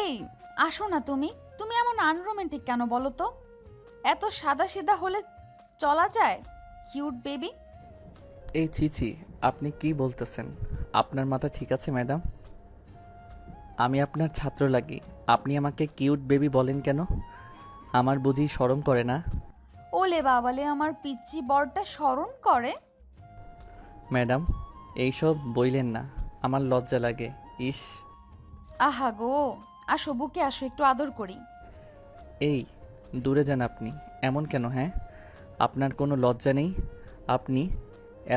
এই, আসো না তুমি। তুমি এমন আনরোমান্টিক কেন বলো তো? এত সাদাসিধা হলে চলা যায়? Cute baby. এই ছিছি, আপনি কি বলতেছেন? আপনার মাথা ঠিক আছে ম্যাডাম? আমি আপনার ছাত্র লাগি, আপনি আমাকে কিউট বেবি বলেন কেন? আমার বুঝি শরম করে না? ওলে বাবালে, আমার পিচ্চি বরটা স্মরণ করে। ম্যাডাম, এইসব বইলেন না, আমার লজ্জা লাগে। ইস। আহা গো, আসো বুকে আসো, একটু আদর করি। এই, দূরে যান আপনি। এমন কেন, হ্যাঁ? আপনার কোনো লজ্জা নেই? আপনি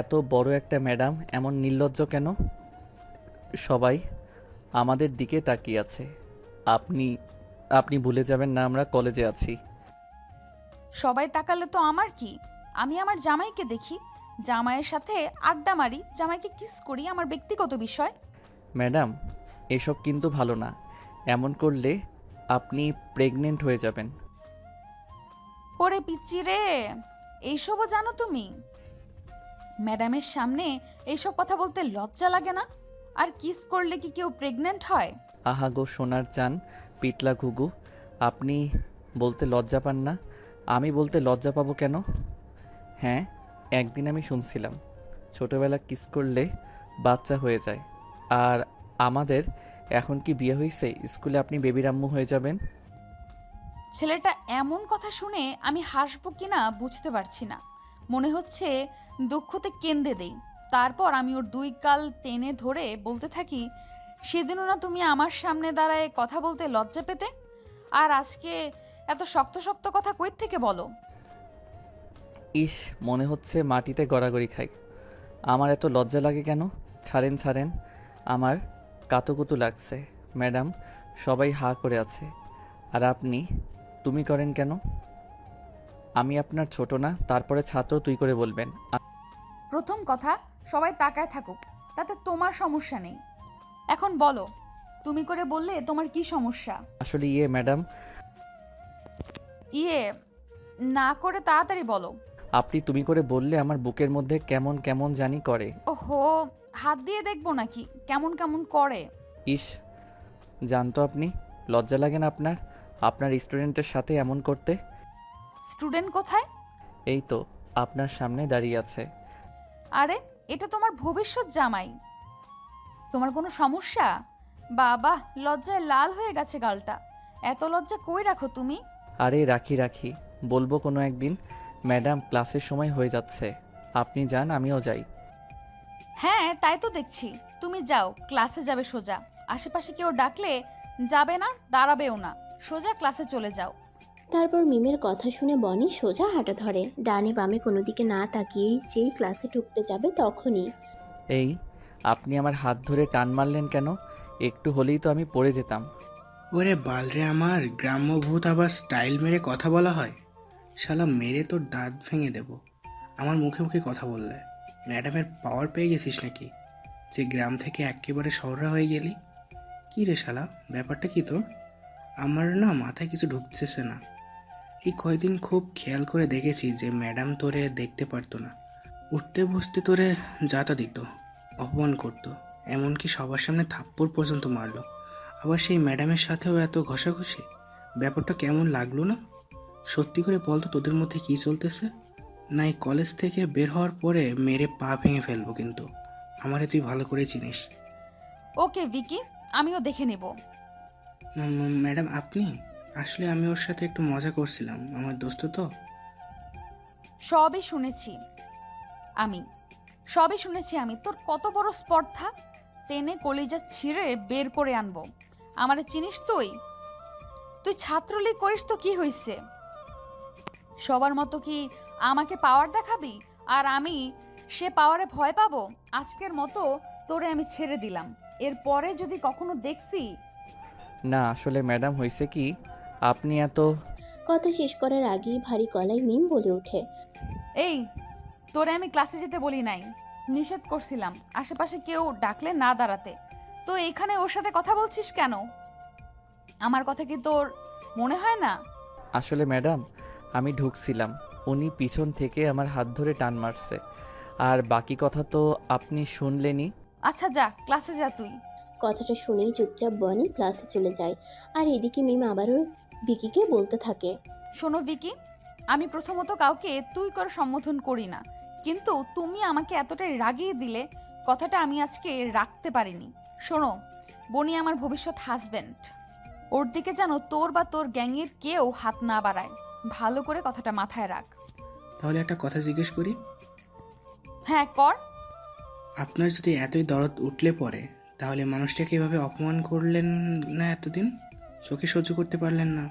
এত বড় একটা ম্যাডাম, এমন নির্লজ্জ কেন? সবাই আমাদের দিকে তাকিয়ে আছে। আপনি আপনি ভুলে যাবেন না আমরা কলেজে আছি। সবাই তাকালে তো আমার কি? আমি আমার জামাইকে দেখি, জামাইয়ের সাথে আড্ডা মারি, জামাইকে কিস করি, আমার ব্যক্তিগত বিষয়। ম্যাডাম, এসব কিন্তু ভালো না। এমন করলে আপনি প্রেগনেন্ট হয়ে যাবেন। ওরে পিচ্চি রে, এইসবও জানো তুমি? ম্যাডামের সামনে এইসব কথা বলতে লজ্জা লাগে না? আর কিস করলে কি কেউ প্রেগনেন্ট হয়? আহা গো সোনার চান, পিতলা ঘুঘু, আপনি বলতে লজ্জা পান না? আমি বলতে লজ্জা পাবো কেন? হ্যাঁ, একদিন আমি শুনছিলাম ছোটবেলা কিস করলে বাচ্চা হয়ে যায়। আর আমাদের এখন কি বিয়ে হয়েছে, স্কুলে আপনি বেবির আম্মু হয়ে যাবেন? ছেলেটা এমন কথা শুনে আমি হাসবো কিনা বুঝতে পারছি না। মনে হচ্ছে দুঃখতে কেঁদে দেই। তারপর আমি ওর দুই গাল টেনে ধরে বলতে থাকি, সেদিনও না তুমি আমার সামনে দাঁড়ায় কথা বলতে লজ্জা পেতে, আর আজকে এত শক্ত শক্ত কথা কই থেকে বলো? ইস, মনে হচ্ছে মাটিতে গড়াগড়ি খাই। আমার এত লজ্জা লাগে কেন? ছাড়েন ছাড়েন, আমার কাতুকুতু লাগছে। ম্যাডাম, সবাই হা করে আছে, আর আপনি তুমি করেন কেন? আমি আপনার ছোট না, তারপরে ছাত্র তুই করে বলবেন? প্রথম কথা, সবাই তাকায় থাকুক, তাতে তোমার সমস্যা নেই। এখন বলো, তুমি করে বললে তোমার কি সমস্যা? আসলে ম্যাডাম, ইয়ে, না করে তাড়াতাড়ি বলো। আপনি তুমি করে বললে আমার বুকের মধ্যে কেমন কেমন জানি করে। ওহো, হাত দিয়ে দেখবো নাকি কেমন কেমন করে? ইস, জানতো আপনি? লজ্জা লাগে না আপনার, আপনার স্টুডেন্টের সাথে এমন করতে? স্টুডেন্ট কোথায়? এই তো আপনার সামনে দাঁড়িয়ে আছে। আরে, এটা তোমার ভবিষ্যৎ জামাই। তোমার কোনো সমস্যা? বাবা, লজ্জায় লাল হয়ে গেছে গালটা। এত লজ্জা কই রাখো তুমি? আরে রাখি রাখি, বলবো কোনো একদিন। ম্যাডাম, ক্লাসের সময় হয়ে যাচ্ছে, আপনি যান, আমিও যাই। হ্যাঁ, তাই তো দেখছি। তুমি যাও, ক্লাসে যাবে সোজা। আশেপাশে কেউ ডাকলে যাবে না, দাঁড়াবেও না, সোজা ক্লাসে চলে যাও। তারপর মিমের কথা শুনে বনি সোজা হাঁটা ধরে, ডানে বামে কোনো দিকে না তাকিয়ে যেই ক্লাসে ঢুকতে যাবে তখনই এই, আপনি আমার হাত ধরে টান মারলেন কেন? একটু হলেই তো আমি পড়ে যেতাম। ওরে বালরে, আমার গ্রাম্য ভূত আবার স্টাইল মেরে কথা বলা হয়? শালা মেরে তোর দাঁত ভেঙে দেব আমার মুখে মুখে কথা বললে। ম্যাডামের পাওয়ার পেয়ে গেছিস নাকি, যে গ্রাম থেকে একেবারে শহরে হয়ে গেলি? কি রে শালা, ব্যাপারটা কি তোর? আমার না মাথায় কিছু ঢুকতেছে না। এই কয়দিন খুব খেয়াল করে দেখেছি যে ম্যাডাম তোরে দেখতে পারতো না, উঠতে বসতে তোরে যাতা দিত, অপমান করতো, এমনকি সবার সামনে থাপ্পড় পর্যন্ত মারলো। আবার সেই ম্যাডামের সাথেও এত ঘষাঘষি, ব্যাপারটা কেমন লাগলো না? সত্যি করে বলতো, তোদের মধ্যে কি চলতেছে? না এই কলেজ থেকে বের হওয়ার পরে মেরে পা ভেঙে ফেলবো কিন্তু, আমারে তুই ভালো করে চিনিস। ওকে ভিকি, আমিও দেখে নেব। ম্যাডাম আপনি, আসলে আমি ওর সাথে একটু মজা করছিলাম, আমার দোস্ত তো। সবই শুনেছি আমি, সবই শুনেছি আমি। তোর কত বড় স্পর্ধা! টেনে কলিজা ছিঁড়ে বের করে আনবো। আমারে চিনিস তুই? তুই ছাত্রলীগ করিস তো কি হইছে? সবার মতো কি আমাকে পাওয়ার দেখাবি? আর আমি সে পাওয়ারে ভয় পাবো? আজকের মতো তোরে আমি ছেড়ে দিলাম। এরপরে যদি কখনো দেখছি। না আসলে ম্যাডাম, হয়েছে কি, আপনি এত কথা শেষ করার আগেই ভারী গলায় মিম বলে ওঠে। এই, তোরে আমি ক্লাসে যেতে বলি নাই, নিষেধ করছিলাম আশেপাশে কেউ ডাকলে না দাঁড়াতে। তো এখানে ওর সাথে কথা বলছিস কেন? আমার কথা কি তোর মনে হয় না? আসলে ম্যাডাম, আমি ঢুকছিলাম, উনি পিছন থেকে আমার হাত ধরে টান মারছে। আর বাকি কথা তো আপনি শুনলেনই। আচ্ছা যা, ক্লাসে যা তুই। কথাটা শুনেই চুপচাপ বনি ক্লাসে চলে যায়। আর এদিকে মিম আবারও ভিকিকে বলতে থাকে। শোনো ভিকি, আমি প্রথমত কাউকে তুই করে সম্বোধন করি না, কিন্তু তুমি আমাকে এতটাই রাগিয়ে দিলে কথাটা আমি আজকে রাখতে পারিনি। শোনো, বনি আমার ভবিষ্যৎ হাজবেন্ড, ওর দিকে যেন তোর বা তোর গ্যাংয়ের কেউ হাত না বাড়ায়। ভালো করে কথাটা মাথায় রাখ। তাহলে একটা কথা জিজ্ঞেস করি, হ্যাঁ কর। আপনার যদি এতই দরদ উঠলে পড়ে, তাহলে মানুষটাকে এভাবে অপমান করলেন না এতদিন? চোখে সহ্য করতে পারলেন না,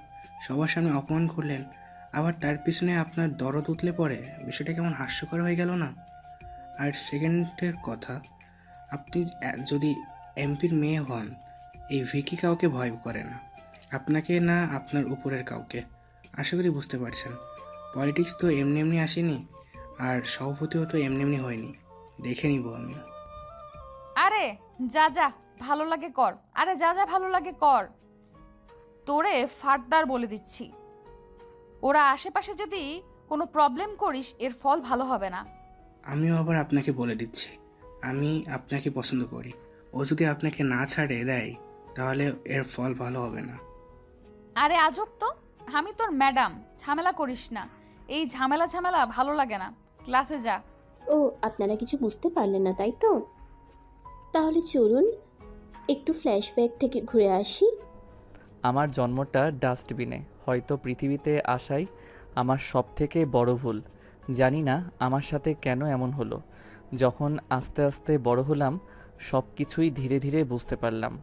সবার সামনে অপমান করলেন, আবার তার পিছনে আপনার দরদ উঠলে পড়ে? বিষয়টা কেমন হাস্যকর হয়ে গেল না? আর সেকেন্ডের কথা, আপনি যদি এমপির মেয়ে হন, এই ভিকি কাউকে ভয় করে না, আপনাকে না আপনার উপরের কাউকে। আশা করি বুঝতে পারছেন। পলিটিক্স তো এমনি এমনি আসেনি, আর সভাপতিও তো এমনি এমনি হয়নি। দেখে নিব আমি। আরে যা যা ভালো লাগে কর, আরে যা যা ভালো লাগে কর। তোরে ফার্দার বলে দিচ্ছি, ওরা আশেপাশে যদি কোনো প্রবলেম করিস এর ফল ভালো হবে না। আমিও আবার আপনাকে বলে দিচ্ছি, আমি আপনাকে পছন্দ করি। ও যদি আপনাকে না ছাড়ে দেয়, তাহলে এর ফল ভালো হবে না। আরে আজব তো, আমি তোর ম্যাডাম, ঝামেলা করিস না। এই ঝামেলা ঝামেলা ভালো লাগে না, ক্লাসে যা। ও, আপনারা কিছু বুঝতে পারলেন না তাই তো? তাহলে চলুন একটু ফ্ল্যাশব্যাক থেকে ঘুরে আসি। আমার জন্মটা ডাস্টবিনে, হয়তো পৃথিবীতে আসাই আমার সবথেকে বড় ভুল। জানি না আমার সাথে কেন এমন হলো। যখন আস্তে আস্তে বড় হলাম, সব কিছুই ধীরে ধীরে বুঝতে পারলাম।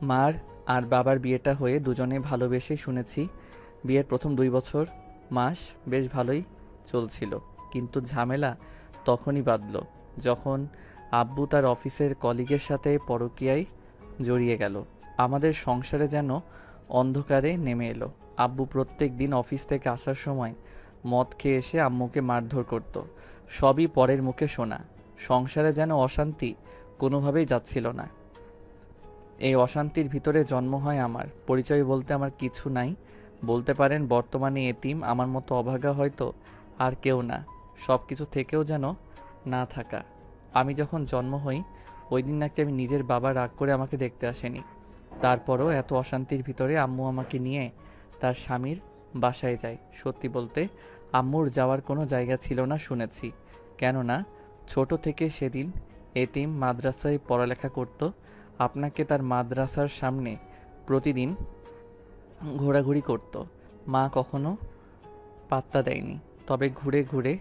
মার আর বাবার বিয়েটা হয়ে দুজনে ভালোবেসে শুনেছি। বিয়ের প্রথম 2 বছর মাস বেশ ভালোই চলছিল, কিন্তু ঝামেলা তখনই বাধল যখন আব্বু তার অফিসের কলিগের সাথে পরকীয়ায় জড়িয়ে গেল। আমাদের সংসারে যেন অন্ধকারে নেমে এলো। আব্বু প্রত্যেক দিন অফিস থেকে আসার সময় মদ খেয়ে এসে আম্মুকে মারধর করত। সবই পরের মুখে শোনা। সংসারে যেন অশান্তি কোনোভাবেই যাচ্ছিল না। এই অশান্তির ভিতরে জন্ম হয় আমার। পরিচয় বলতে আমার কিছু নাই। বলতে পারেন বর্তমানে এতিম, আমার মতো অভাগা হয়তো আর কেউ না। সব কিছু থেকেও যেন না থাকা। আমি যখন জন্ম হই ওই দিন নাকি আমি নিজের বাবা রাগ করে আমাকে দেখতে আসেনি। তারপরও এত অশান্তির ভিতরে আম্মু আমাকে নিয়ে তার স্বামীর বাসায় যায়। সত্যি বলতে আম্মুর যাওয়ার কোনো জায়গা ছিল না শুনেছি, কেননা ছোট থেকে সেদিন এতিম মাদ্রাসায় পড়ালেখা করত। আপনাকে তার মাদ্রাসার সামনে প্রতিদিন ঘোরাঘুরি করত। মা কখনো পাত্তা দেয়নি, তবে ঘুরে ঘুরে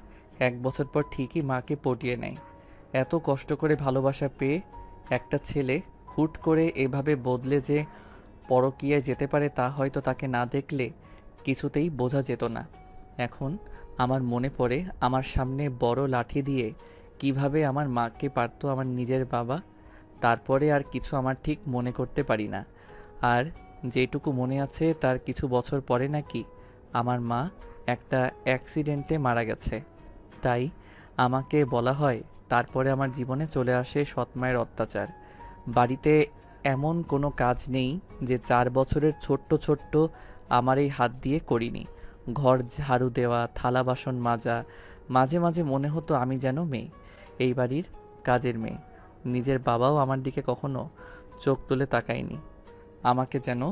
1 বছর পর ঠিকই মাকে পটিয়ে নেয়। এত কষ্ট করে ভালোবাসা পেয়ে একটা ছেলে হুট করে এভাবে বদলে যে পরকীয়ায় যেতে পারে তা হয়তো তাকে না দেখলে কিছুতেই বোঝা যেত না। এখন আমার মনে পড়ে আমার সামনে বড় লাঠি দিয়ে কিভাবে আমার মাকে পারতো আমার নিজের বাবা। তারপরে আর কিছু আমার ঠিক মনে করতে পারি না। আর যেটুকু মনে আছে তার কিছু বছর পরে নাকি আমার মা একটা অ্যাক্সিডেন্টে মারা গেছে। তাই আমাকে বলা হয় তারপরে আমার জীবনে চলে আসে সৎমায়ের অত্যাচার। বাড়িতে এমন কোনো কাজ নেই যে 4 বছরের ছোট্ট ছোট্ট আমার এই হাত দিয়ে করিনি। ঘর ঝাড়ু দেওয়া, থালা বাসন মাজা, মাঝে মাঝে মনে হতো আমি যেন মেয়ে, এই বাড়ির কাজের মেয়ে। নিজের বাবাও আমার দিকে কখনো চোখ তুলে তাকায়নি। আমাকে যেন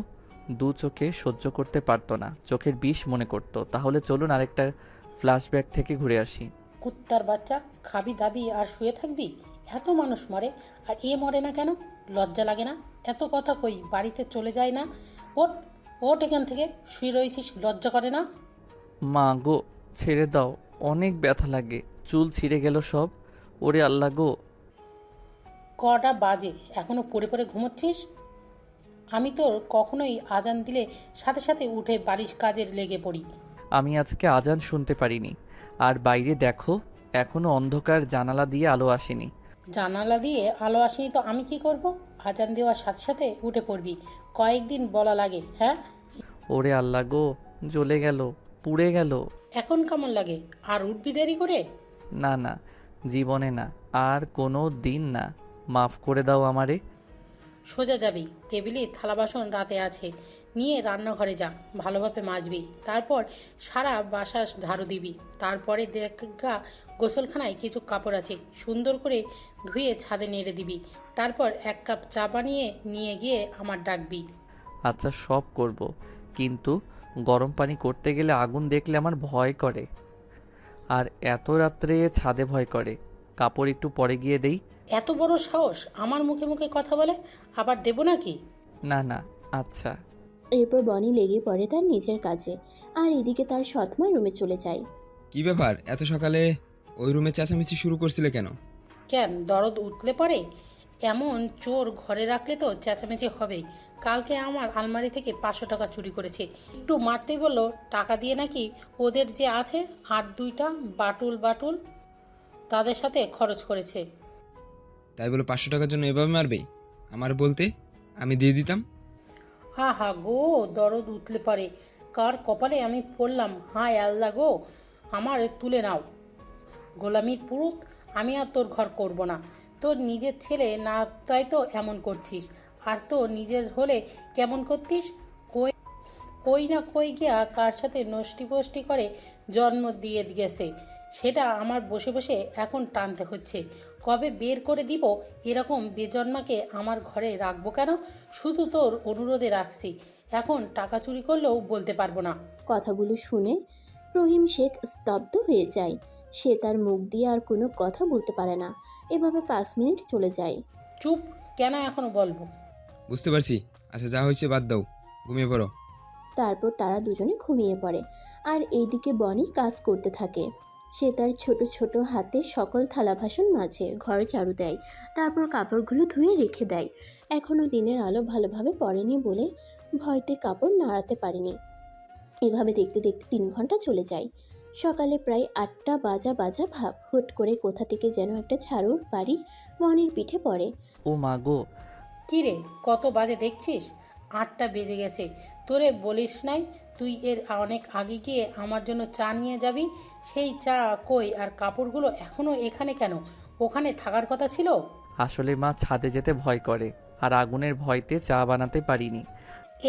দু চোখে সহ্য করতে পারতো না, চোখের বিষ মনে করত। তাহলে চলুন আরেকটা ফ্ল্যাশব্যাক থেকে ঘুরে আসি। কুত্তার বাচ্চা, খাবি দাবি আর শুয়ে থাকবি? এত মানুষ মরে আর এ মরে না কেন? লজ্জা লাগে না? এত কথা কই, বাড়িতে চলে যায় না? ওট ওট এখান থেকে, শুয়ে রয়েছিস, লজ্জা করে না? মা গো, ছেড়ে দাও, অনেক ব্যথা লাগে, চুল ছিঁড়ে গেল সব। ওরে আল্লাহ গো। কটা বাজে এখনো পড়ে পড়ে ঘুমোচ্ছিস? আমি তোর কখনোই আজান দিলে সাথে সাথে উঠে বাড়ির কাজের লেগে পড়ি। আমি আজকে আজান শুনতে পারিনি। আর বাইরে দেখো, এখনো অন্ধকার, জানালা দিয়ে আলো আসেনি। জানালা দিয়ে আলো আসেনি তো আমি কি করব? আজান দেওয়ার সাথে সাথে উঠে পড়বি, কয়েকদিন বলা লাগে? হ্যাঁ, ওরে আল্লাহ গো, জ্বলে গেল, পুড়ে গেল। এখন কেমন লাগে? আর উঠবি দেরি করে? না না, জীবনে না, আর কোনো দিন না। মাফ করে দাও আমারে। সোজা যাবি, টেবিলে থালা বাসন রাতে আছে, নিয়ে রান্নাঘরে যা, ভালোভাবে মাজবি, তারপর সারা বাসা ঝাড়ু দিবি, তারপরে দেখা গোসলখানায় কিছু কাপড় আছে, সুন্দর করে ধুয়ে ছাদে নেড়ে দিবি, তারপর 1 কাপ চা বানিয়ে নিয়ে গিয়ে আমার ডাকবি। আচ্ছা সব করব, কিন্তু গরম পানি করতে গেলে আগুন দেখলে আমার ভয় করে, আর এত রাত্রে ছাদে ভয় করে। কাপড় একটু পরে গিয়ে দেই। এত বড় সাহস আমার মুখে মুখে কথা বলে, আবার দেবো নাকি? না না, আচ্ছা। এরপর বনি লেগে পড়ে তার নিজের কাজে, আর এদিকে তার সৎমা রুমে চলে যায়। কি ব্যাপার, এত সকালে ওই রুমে চেঁচামেচি শুরু করছিলে কেন? কেন, দরদ উঠলে পরে? এমন চোর ঘরে রাখলে তো চেঁচামেচি হবেই। কালকে আমার আলমারি থেকে 500 টাকা চুরি করেছে, একটু মারতেই বললো টাকা দিয়ে নাকি ওদের যে আছে আর 2টা বাটুল তাদের সাথে খরচ করেছে। তাই বলে 500 টাকার জন্য এভাবে মারবে? আমার বলতে আমি দিয়ে দিতাম। হা হা গো, দরদ উঠলে পরে কার কপালে আমি পড়লাম, হায় আল্লাহ গো, আমার তুলে নাও। গোলামির পুরুত, আমি আর তোর ঘর করব না। তোর নিজের ছেলে না, তাই তো এমন করছিস। আর তো নিজের হলে কেমন করতিস? কই কই না কই গিয়া কার সাথে নষ্টি ফষ্টি করে জন্ম দিয়ে গেছে, সেটা আমার বসে বসে এখন টানতে হচ্ছে। কবে বের করে দিব? এরকম বেজন্মাকে আমার ঘরে রাখবো কেন? শুধু তোর অনুরোধে রাখছি, এখন টাকা চুরি করলেও বলতে পারবো না। কথাগুলো শুনে রহিম শেখ স্তব্ধ হয়ে যায়। সে তার মুখ দিয়ে আর কোনো কথা বলতে পারে না। এভাবে 5 মিনিট চলে যায়। চুপ কেন, এখনো বলবো? বুঝতে পারছি। আচ্ছা যা হয়েছে বাদ দাও, ঘুমিয়ে পড়ো। তারপর তারা দুজনে ঘুমিয়ে পড়ে, আর এইদিকে বনি কাজ করতে থাকে। সে তার ছোট ছোট হাতে সকল থালা বাসন মাজে, ঘর ঝাড়ু দেয়, তারপর কাপড়গুলো ধুয়ে রেখে দেয়। এখনও দিনের আলো ভালোভাবে পড়েনি বলে ভয়তে কাপড় নাড়াতে পারেনি। এভাবে দেখতে দেখতে 3 ঘন্টা চলে যায়। সকালে প্রায় 8টা বাজা বাজা ভাব, হুট করে কোথা থেকে যেন একটা ঝাড়ুর বাড়ি বনির পিঠে পড়ে। ও মা গো! কি রে, কত বাজে দেখছিস? 8টা বেজে গেছে। তোরে বলিস নাই তুই এর অনেক আগে গিয়ে আমার জন্য চা নিয়ে যাবি? সেই চা কই? আর কাপড়গুলো এখনো এখানে কেন? ওখানে থাকার কথা ছিল। আসলে মা ছাদে যেতে ভয় করে, আর আগুনের ভয়তে চা বানাতে পারিনি।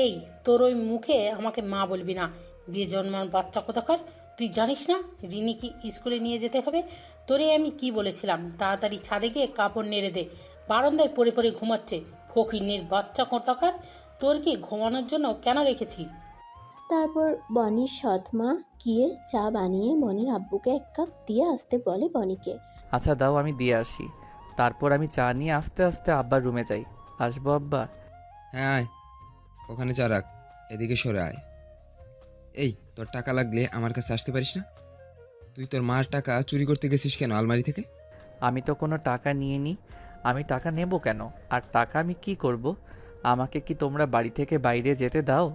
এই, তোর ওই মুখে আমাকে মা বলবি না, বিয়ে জন্মার বাচ্চা কোথাকার। তুই জানিস না রিনি কি স্কুলে নিয়ে যেতে হবে? তোরে আমি কি বলেছিলাম, তাড়াতাড়ি ছাদে গিয়ে কাপড় নেড়ে দে। বারান্দায় পড়ে পড়ে ঘুমাচ্ছে ফকিন্নির বাচ্চা কোথাকার। তোর কি ঘুমানোর জন্য কেন রেখেছি? তারপর বনির সৎমা গিয়ে চা বানিয়ে বনির আব্বুকে 1 কাপ দিয়ে আসতে বলে বনিকে। আচ্ছা দাও, আমি দিয়ে আসি। তারপর আমি চা নিয়ে আস্তে আস্তে আব্বার রুমে যাই। আসবো আব্বা? হ্যাঁ আয়, ওখানে চা রাখ, এদিকে সরে আয়। এই, তোর টাকা লাগলে আমার কাছে আসতে পারিস না? তুই তোর মার টাকা চুরি করতে গেছিস কেন আলমারি থেকে? আমি তো কোনো টাকা নিয়ে নি। আমি টাকা নেব কেন? আর টাকা আমি কি করব? আমাকে কি তোমরা বাড়ি থেকে বাইরে যেতে দাও?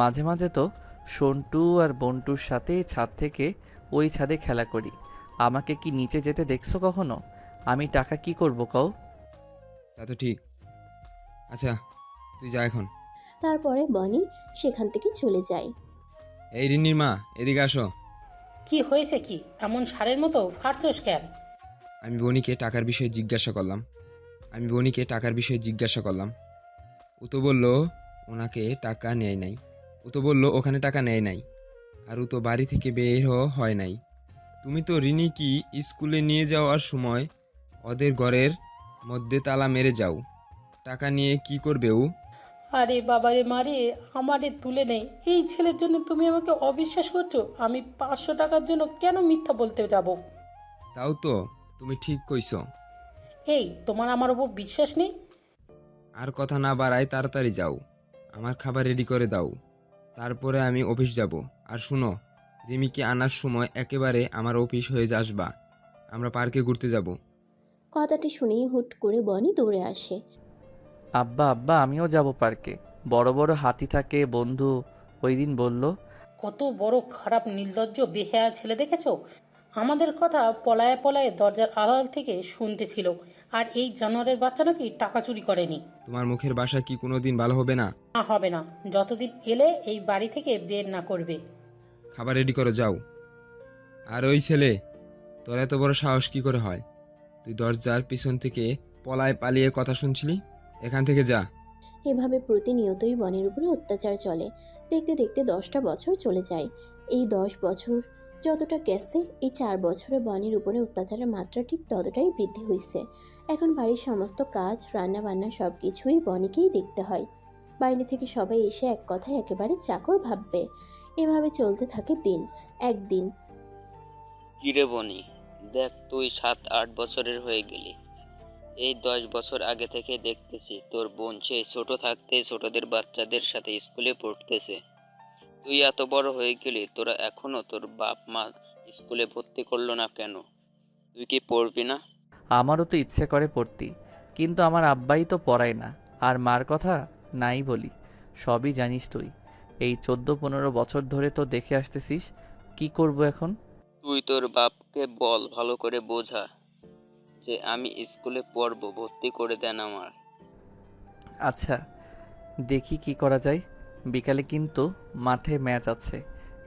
মাঝে মাঝে তো সন্টু আর বন্টুর সাথে ছাদ থেকে ওই ছাদে খেলা করি। আমাকে কি নিচে যেতে দেখছো কখনো? আমি টাকা কি করব কও? তা তো ঠিক। আচ্ছা তুই যা এখন। তারপরে বনি সেখান থেকে চলে যায়। এই রিন্নির মা, এদিকে আসো। কি হয়েছে কি? এমন সারের মতো ফাটছস কেন? আমি বনিকে টাকার বিষয়ে জিজ্ঞাসা করলাম। ও তো বললো ওনাকে টাকা নেয় নাই। ও তো বললো ওখানে টাকা নেয় নাই, আর ও তো বাড়ি থেকে বের হয় নাই। তুমি তো রিনি কি স্কুলে নিয়ে যাওয়ার সময় ওদের ঘরের মধ্যে তালা মেরে যাও। টাকা নিয়ে কি করবে ও? আরে বাবারে মারে, আমারে তুলে নেই। এই ছেলের জন্য তুমি আমাকে অবিশ্বাস করছো? আমি 500 টাকার জন্য কেন মিথ্যা বলতে যাব? তাও তো তুমি ঠিক কইছো। এই, তোমার আমার উপর বিশ্বাস নেই? আর কথা না বাড়ায় তাড়াতাড়ি যাও, আমার খাবার রেডি করে দাও, তারপরে আমি অফিস যাব। আর শুনো, রিমিকে আনার সময় একেবারে আমার অফিস হয়ে আসবা। আমরা পার্কে ঘুরতে যাব। কথাটি শুনেই হুট করে বনি দৌড়ে আসে। আব্বা আব্বা, আমিও যাব পার্কে। বড় বড় হাতি থাকে বন্ধু ওই দিন বলল। কত বড় খারাপ নির্লজ্জ বেহায়া ছেলে দেখেছো? আমাদের কথা পলায়ে পলায়ে দরজার আড়াল থেকে শুনতেছিল। আর এই জানোয়ারের বাচ্চা নাকি টাকা চুরি করেনি। তোমার মুখের বাসা কি কোনোদিন ভালো হবে না? না, হবে না, যতদিন এলে এই বাড়ি থেকে বের না করবে। খাবার রেডি করো, যাও। আর ওই ছেলে, তোর এত বড় সাহস কি করে হয়? তুই দরজার পিছন থেকে পালিয়ে কথা শুনছিলি? এখান থেকে যা, এভাবে প্রতিনিয়তই বনের উপরে অত্যাচার চলে। দেখতে দেখতে 10টা বছর চলে যায়। এই 10 বছর যতটা গেছে, এই 4 বছরে বনের উপরে অত্যাচারের মাত্রা ঠিক ততটাই বৃদ্ধি হয়েছে। এখন বাড়ির সমস্ত কাজ, রান্না বান্না সব কিছুই বনিকেই দেখতে হয়। বাইরে থেকে সবাই এসে এক কথায় একেবারে চাকর ভাববে। এভাবে চলতে থাকে দিন। একদিন কিরে বনি, দেখ তুই 7-8 বছরের হয়ে গেলি। এই 10 বছর আগে থেকে দেখতেছি তোর বোন সেই ছোট থাকতে ছোটদের বাচ্চাদের সাথে স্কুলে পড়তেছে। তুই এত বড় হয়ে গেলি, তোরা এখনো তোর বাপ মা স্কুলে ভর্তি করলো না কেন? তুই কি পড়বি না? আমারও তো ইচ্ছে করে পড়তি, কিন্তু আমার আব্বাই তো পড়ায় না। আর মার কথা নাই বলি, সবই জানিস তুই। এই 14-15 বছর ধরে তো দেখে আসতেছিস। কি করব এখন? তুই তোর বাপকে বল, ভালো করে বোঝা যে আমি স্কুলে পড়বো, ভর্তি করে দেন আমার। আচ্ছা, দেখি কি করা যায়। বিকালে কিন্তু মাঠে ম্যাচ আছে,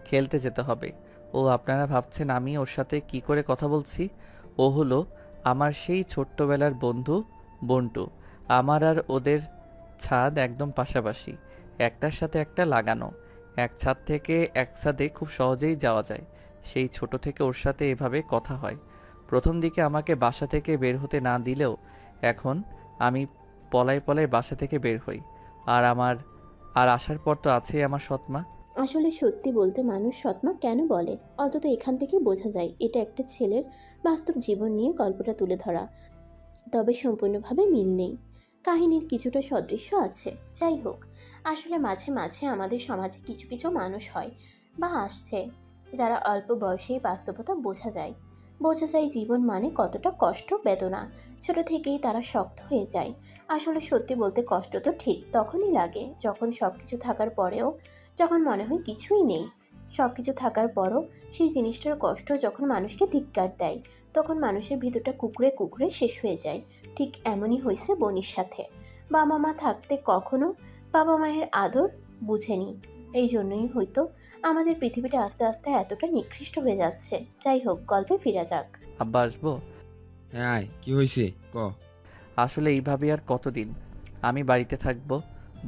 খেলতে যেতে হবে। ও আপনারা ভাবছেন আমি ওর সাথে কি করে কথা বলছি? ও হলো আমার সেই ছোট্টবেলার বন্ধু বন্টু। আমার আর ওদের ছাদ একদম পাশাপাশি, একটার সাথে একটা লাগানো। এক ছাদ থেকে এক ছাদে খুব সহজেই যাওয়া যায়। সেই ছোট থেকে ওর সাথে এভাবে কথা হয়। প্রথম দিকে আমাকে বাসা থেকে বের হতে না দিলেও এখন আমি পলায় পলায় বাসা থেকে বের হই। আর আসার পর তো আছেই আমার সৎমা। আসলে সত্যি বলতে মানুষ সৎমা কেন বলে, অন্তত এখান থেকে বোঝা যায় এটা একটা ছেলের বাস্তব জীবন নিয়ে গল্পটা তুলে ধরা। তবে সম্পূর্ণভাবে মিল নেই, কাহিনীর কিছুটা সদৃশ্য আছে। যাই হোক, আসলে মাঝে মাঝে আমাদের সমাজে কিছু কিছু মানুষ হয় বা আসছে যারা অল্প বয়সেই বাস্তবতা বোঝা যায় জীবন মানে কতটা কষ্ট, বেদনা। ছোট থেকেই তারা শক্ত হয়ে যায়। আসলে সত্যি বলতে কষ্ট তো ঠিক তখনই লাগে যখন সব কিছু থাকার পরেও, যখন মনে হয় কিছুই নেই। সব কিছু থাকার পরও সেই জিনিসটার কষ্ট যখন মানুষকে ধিক্কার দেয়, তখন মানুষের ভিতরটা কুকড়ে কুকড়ে শেষ হয়ে যায়। ঠিক এমনই হয়েছে বনির সাথে। বাবা মা থাকতে কখনো বাবা মায়ের আদর বুঝেনি। এই জন্যই হয়তো আমাদের পৃথিবীটা আস্তে আস্তে এতটা নিকৃষ্ট হয়ে যাচ্ছে। যাই হোক, গল্পে ফিরে যাক। আব্বা আসবো? হ্যাঁ আয়, কি হয়েছে ক। আসলে এইভাবে আর কতদিন আমি বাড়িতে থাকবো?